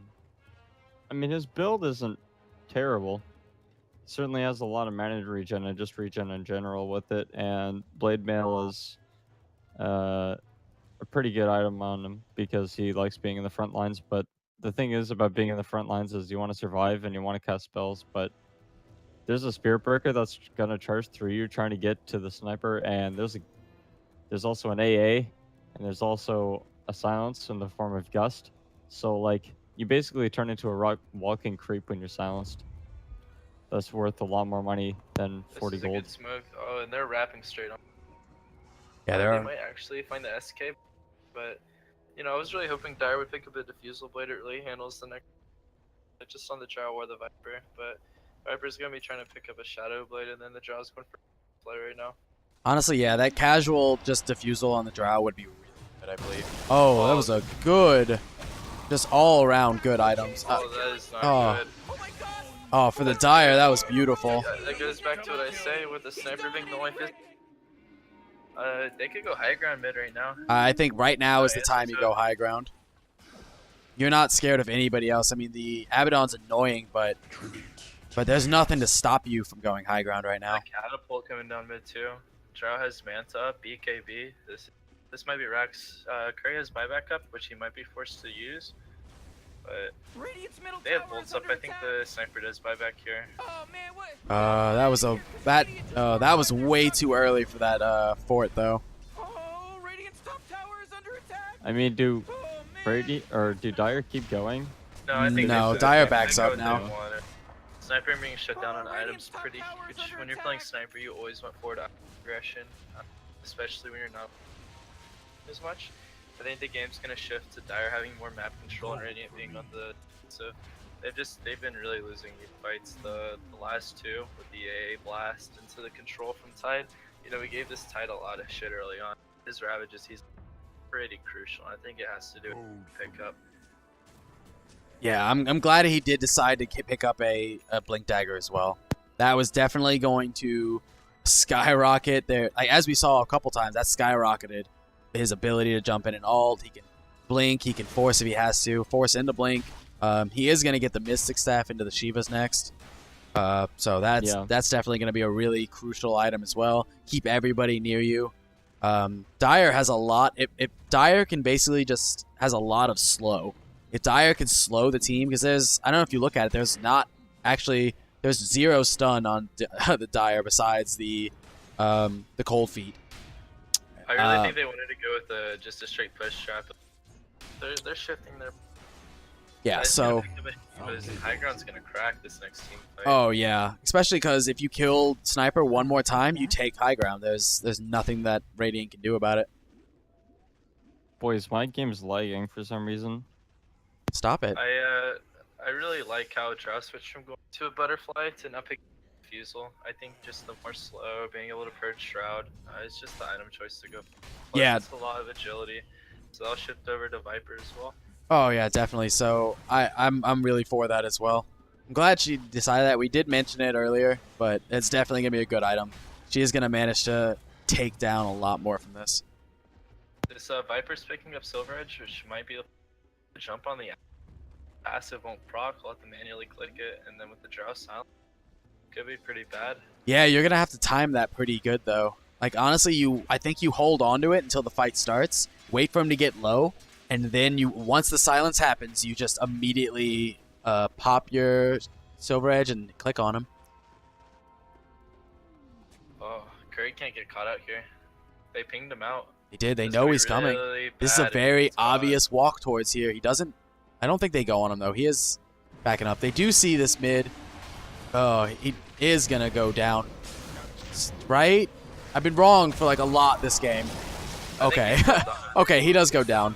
Speaker 1: I mean, his build isn't terrible. He certainly has a lot of mana regen and just regen in general with it, and Blade Mail is a pretty good item on him because he likes being in the front lines. But the thing is about being in the front lines is you want to survive and you want to cast spells, but there's a Spirit Breaker that's gonna charge through you trying to get to the sniper, and there's also an AA, and there's also a silence in the form of Gust. So like you basically turn into a walking creep when you're silenced. That's worth a lot more money than 40
Speaker 4: this is
Speaker 1: gold.
Speaker 4: A good smoke. Oh, and they're wrapping straight on.
Speaker 2: Yeah,
Speaker 4: They might actually find the SK, but you know, I was really hoping Dire would pick up a Diffusal Blade. It really handles the next, just on the Drow or the Viper. But Viper's gonna be trying to pick up a Shadow Blade, and then the Drow's going for play right now.
Speaker 2: Honestly, yeah, that casual just Diffusal on the Drow would be really good, I believe. Oh, that was a good, just all around good items.
Speaker 4: Oh, that is not good.
Speaker 2: Oh, for the Dire, that was beautiful.
Speaker 4: Yeah, that goes back to what I say with the sniper being the only fit. They could go high ground mid right now.
Speaker 2: I think right now is the time you go high ground. You're not scared of anybody else. I mean, the Abaddon's annoying, but there's nothing to stop you from going high ground right now.
Speaker 4: Catapult coming down mid too. Drow has Manta, BKB. This might be Rax. Curry has buyback up, which he might be forced to use. But they have bolts up. I think the sniper does buyback here.
Speaker 3: Oh man, what?
Speaker 2: That was way too early for that fort though.
Speaker 3: Oh, Radiant's top tower is under attack.
Speaker 1: I mean, do
Speaker 3: Oh, man.
Speaker 1: Brady or do Dire keep going?
Speaker 4: No, I think
Speaker 2: No,
Speaker 4: they
Speaker 2: Dire
Speaker 4: they
Speaker 2: backs
Speaker 4: go
Speaker 2: up
Speaker 4: with
Speaker 2: now.
Speaker 4: they want it. Sniper being shut down on items pretty huge. When you're playing sniper, you always want forward aggression, especially when you're not as much. I think the game's gonna shift to Dire having more map control and Radiant being on the. So they've been really losing these fights. The last two with the AA blast into the control from Tide. You know, we gave this Tide a lot of shit early on. His Ravages, he's pretty crucial. I think it has to do with pick up.
Speaker 2: Yeah, I'm glad he did decide to pick up a Blink Dagger as well. That was definitely going to skyrocket there. Like, as we saw a couple times, that skyrocketed his ability to jump in and ult. He can blink, he can force if he has to, force into blink. He is going to get the Mystic Staff into the Shivas next. So that's definitely going to be a really crucial item as well. Keep everybody near you. Dyer has a lot. If Dyer can basically just has a lot of slow. If Dyer can slow the team, because I don't know if you look at it, there's 0 stun on the Dyer besides the cold feet.
Speaker 4: I really think they wanted to go with just a straight push trap. They're shifting their.
Speaker 2: Yeah, so.
Speaker 4: Because high ground's gonna crack this next team fight.
Speaker 2: Oh yeah, especially because if you kill Sniper one more time, you take high ground. There's nothing that Radiant can do about it.
Speaker 1: Boys, my game's lagging for some reason.
Speaker 2: Stop it.
Speaker 4: I really like how Drow switched from going to a butterfly to not pick Fusel. I think just the more slow, being able to purge Shroud, it's just the item choice to go. Plus,
Speaker 2: Yeah.
Speaker 4: it's a lot of agility, so I'll shift over to Viper as well.
Speaker 2: Oh yeah, definitely. So I'm really for that as well. I'm glad she decided that. We did mention it earlier, but it's definitely gonna be a good item. She is gonna manage to take down a lot more from this.
Speaker 4: This Viper's picking up Silver Edge, which might be able to jump on the passive won't proc. I'll have to manually click it, and then with the Drow silent, could be pretty bad.
Speaker 2: Yeah, you're gonna have to time that pretty good though. Like honestly, I think you hold on to it until the fight starts. Wait for him to get low. And then once the silence happens, you just immediately pop your Silver Edge and click on him.
Speaker 4: Oh, Curry can't get caught out here. They pinged him out.
Speaker 2: They did. They
Speaker 4: This
Speaker 2: know
Speaker 4: could be
Speaker 2: he's coming.
Speaker 4: really
Speaker 2: This is a
Speaker 4: bad if
Speaker 2: very
Speaker 4: he gets caught.
Speaker 2: obvious walk towards here. He doesn't. I don't think they go on him though. He is backing up. They do see this mid. Oh, he is gonna go down. Right? I've been wrong for like a lot this game. Okay. Okay, he does go down.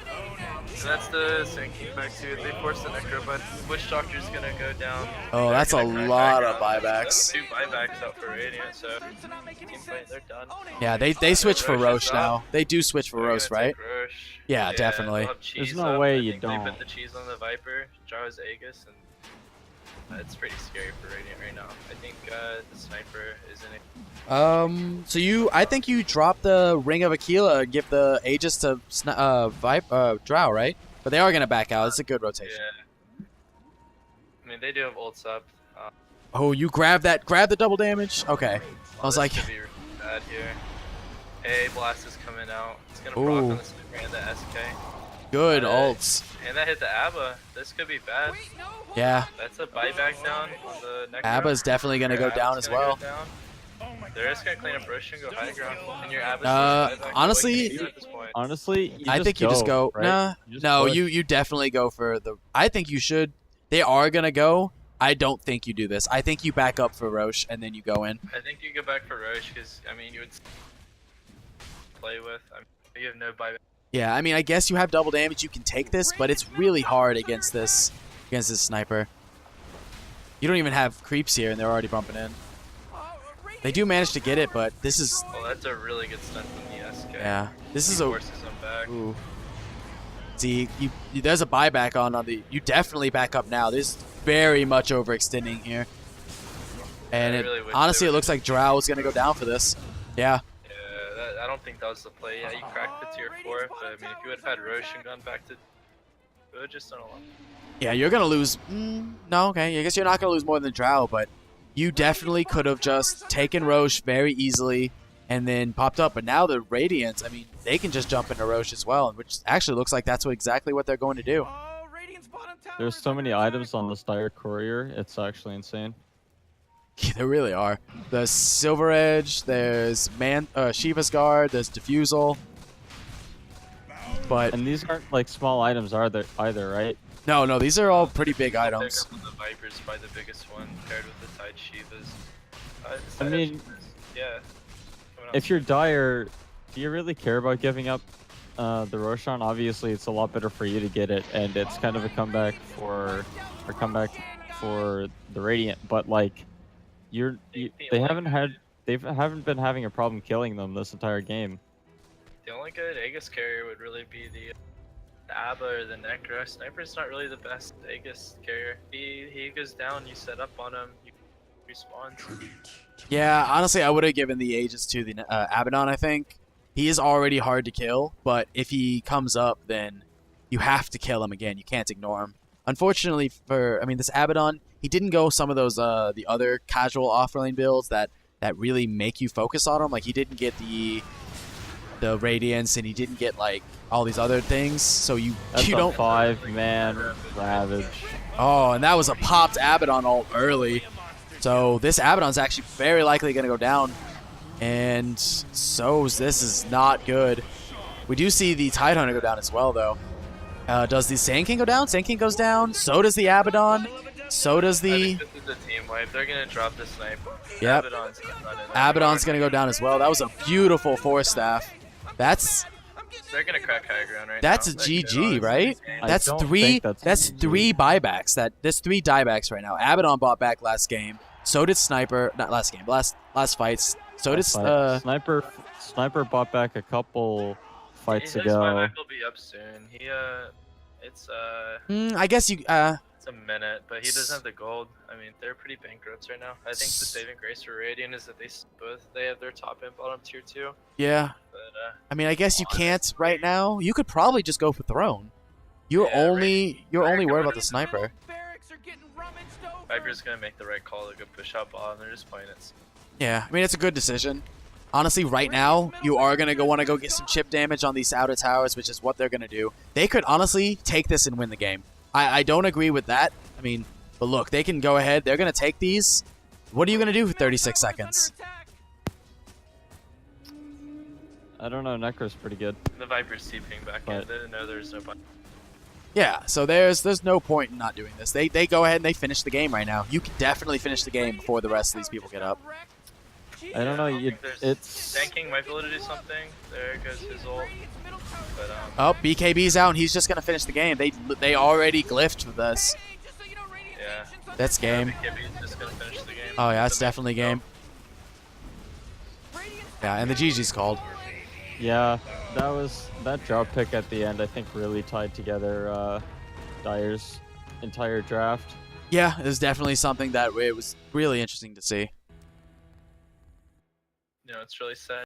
Speaker 4: So that's the sinking back to they force the Necro, but Witch Doctor's gonna go down.
Speaker 2: Oh,
Speaker 4: They're
Speaker 2: that's a
Speaker 4: gonna crack
Speaker 2: lot
Speaker 4: back
Speaker 2: of
Speaker 4: out.
Speaker 2: buybacks.
Speaker 4: 2 buybacks out for Radiant, so team fight, they're done.
Speaker 2: Yeah, they switch for
Speaker 4: Roche is
Speaker 2: Roche
Speaker 4: up.
Speaker 2: now. They do switch for
Speaker 4: They're
Speaker 2: Roche,
Speaker 4: gonna
Speaker 2: right?
Speaker 4: take Roche.
Speaker 2: Yeah, definitely.
Speaker 4: they'll have
Speaker 1: There's
Speaker 4: cheese
Speaker 1: no
Speaker 4: up.
Speaker 1: way
Speaker 4: I
Speaker 1: you
Speaker 4: think They
Speaker 1: don't.
Speaker 4: put the cheese on the Viper, Jar's Aegis, and it's pretty scary for Radiant right now. I think the Sniper is in it.
Speaker 2: So I think you drop the Ring of Aquila and give the Aegis to Drow, right? But they are gonna back out. It's a good rotation.
Speaker 4: Yeah. I mean, they do have ults up.
Speaker 2: Oh, you grab the double damage. Okay, I was
Speaker 4: This
Speaker 2: like,
Speaker 4: could be really bad here. Hey, Blast is coming out. It's gonna proc
Speaker 2: Ooh.
Speaker 4: on the Sniper and the SK.
Speaker 2: good
Speaker 4: Hey.
Speaker 2: ults.
Speaker 4: And that hit the ABBA. This could be bad.
Speaker 2: Yeah,
Speaker 4: That's a buyback down on the Necro.
Speaker 2: Abba's definitely gonna go
Speaker 4: Your
Speaker 2: down
Speaker 4: Abba's
Speaker 2: as
Speaker 4: gonna go
Speaker 2: well.
Speaker 4: down. They're just gonna clean up Roche and go high ground. And your Abba's
Speaker 2: Honestly-
Speaker 4: at this point.
Speaker 1: Honestly,
Speaker 2: I think you just go.
Speaker 1: right?
Speaker 2: Nah,
Speaker 1: You just
Speaker 2: no,
Speaker 1: push.
Speaker 2: you definitely go for the. I think you should. They are gonna go. I don't think you do this. I think you back up for Roche and then you go in.
Speaker 4: I think you go back for Roche because I mean you would play with. I mean, you have no buyback.
Speaker 2: Yeah, I mean, I guess you have double damage. You can take this, but it's really hard against this sniper. You don't even have creeps here, and they're already bumping in. They do manage to get it, but this is
Speaker 4: Oh, that's a really good stun from the SK.
Speaker 2: yeah. This is
Speaker 4: He
Speaker 2: a
Speaker 4: forces them back.
Speaker 2: ooh. See, there's a buyback on the. You definitely back up now. This is very much overextending here, and
Speaker 4: I really wish
Speaker 2: honestly,
Speaker 4: they
Speaker 2: it
Speaker 4: would
Speaker 2: looks like Drow is gonna go down for this. Yeah.
Speaker 4: Yeah, I don't think that was the play. Yeah, you cracked the tier 4, but I mean, if you would have had Roche and gone back to, it would have just done a lot.
Speaker 2: Yeah, you're gonna lose. No, okay. I guess you're not gonna lose more than Drow, but you definitely could have just taken Roche very easily and then popped up. But now the Radiants, I mean, they can just jump into Roche as well, which actually looks like that's exactly what they're going to do.
Speaker 3: Oh, Radiant's bottom tower
Speaker 1: There's
Speaker 3: is
Speaker 1: so
Speaker 3: under
Speaker 1: many
Speaker 3: attack.
Speaker 1: items on this Dire Courier. It's actually insane.
Speaker 2: There really are. There's Silver Edge, there's Shiva's Guard, there's Diffusal. But
Speaker 1: And these aren't like small items, are they either, right?
Speaker 2: no, these are all pretty big items.
Speaker 4: The Viper's probably the biggest one, paired with the Tide Shivas.
Speaker 1: I mean,
Speaker 4: yeah. Coming up.
Speaker 1: If you're Dire, do you really care about giving up the Roshan? Obviously, it's a lot better for you to get it, and it's kind of a comeback for the Radiant. But like, they haven't been having a problem killing them this entire game.
Speaker 4: The only good Aegis carrier would really be the Abba or the Necro. Sniper's not really the best Aegis carrier. He goes down, you set up on him, you respawns.
Speaker 2: Yeah, honestly, I would have given the Aegis to the Abaddon, I think. He is already hard to kill, but if he comes up, then you have to kill him again. You can't ignore him. Unfortunately this Abaddon, he didn't go some of those, the other casual off-lane builds that really make you focus on him. Like, he didn't get the the Radiance, and he didn't get like all these other things. So you
Speaker 1: That's
Speaker 2: you
Speaker 1: a
Speaker 2: don't.
Speaker 1: 5-man Ravage.
Speaker 2: Oh, and that was a popped Abaddon ult early. So this Abaddon's actually very likely going to go down. And so this is not good. We do see the Tidehunter go down as well, though. Does the Sand King go down? Sand King goes down. So does the Abaddon. So does
Speaker 4: I
Speaker 2: the...
Speaker 4: think this is a team wipe. They're gonna drop the snipe.
Speaker 2: Yep.
Speaker 4: Abaddon's
Speaker 2: going to go down as well. That was a beautiful Force Staff. That's...
Speaker 4: They're gonna crack high ground right
Speaker 2: That's
Speaker 4: now.
Speaker 2: a GG, right?
Speaker 1: I
Speaker 2: That's
Speaker 1: don't
Speaker 2: three.
Speaker 1: think
Speaker 2: That's
Speaker 1: GG.
Speaker 2: three buybacks. That's 3 diebacks right now. Abaddon bought back last game. So did Sniper. Not last game. Last fights. So did
Speaker 1: Sniper bought back a couple fights
Speaker 4: His
Speaker 1: ago.
Speaker 4: buyback will be up soon. It's
Speaker 2: I guess you.
Speaker 4: it's a minute, but he doesn't have the gold. I mean, they're pretty bankrupt right now. I think the saving grace for Radiant is that they have their top and bottom tier 2.
Speaker 2: Yeah.
Speaker 4: But
Speaker 2: I mean, I guess you can't right now. You could probably just go for Throne. You're
Speaker 4: Yeah,
Speaker 2: only worried about the Sniper.
Speaker 3: Barracks are getting rummaged over.
Speaker 4: Viper's gonna make the right call to go push out ball, and they're just playing it.
Speaker 2: Yeah, I mean, it's a good decision. Honestly, right now, you are going to want to go get some chip damage on these outer towers, which is what they're going to do. They could honestly take this and win the game. I don't agree with that. I mean, but look, they can go ahead. They're going to take these. What are you going to do for 36 seconds?
Speaker 1: I don't know. Necro's pretty good.
Speaker 4: The Viper's TPing back in.
Speaker 1: But-
Speaker 4: They didn't know there was no button.
Speaker 2: Yeah, so there's no point in not doing this. They go ahead and they finish the game right now. You can definitely finish the game before the rest of these people get up.
Speaker 1: I don't know. It's
Speaker 4: Sand King might be able to do something. There goes his ult. But
Speaker 2: Oh, BKB's out, and he's just going to finish the game. They already glyphed for this.
Speaker 4: yeah.
Speaker 2: That's game.
Speaker 4: BKB's just gonna finish the game.
Speaker 2: Oh, yeah, it's definitely game. Yeah, and the GG's called.
Speaker 1: yeah. That drop pick at the end. I think really tied together Dyer's entire draft.
Speaker 2: Yeah, it was definitely something that it was really interesting to see.
Speaker 4: You know, it's really sad.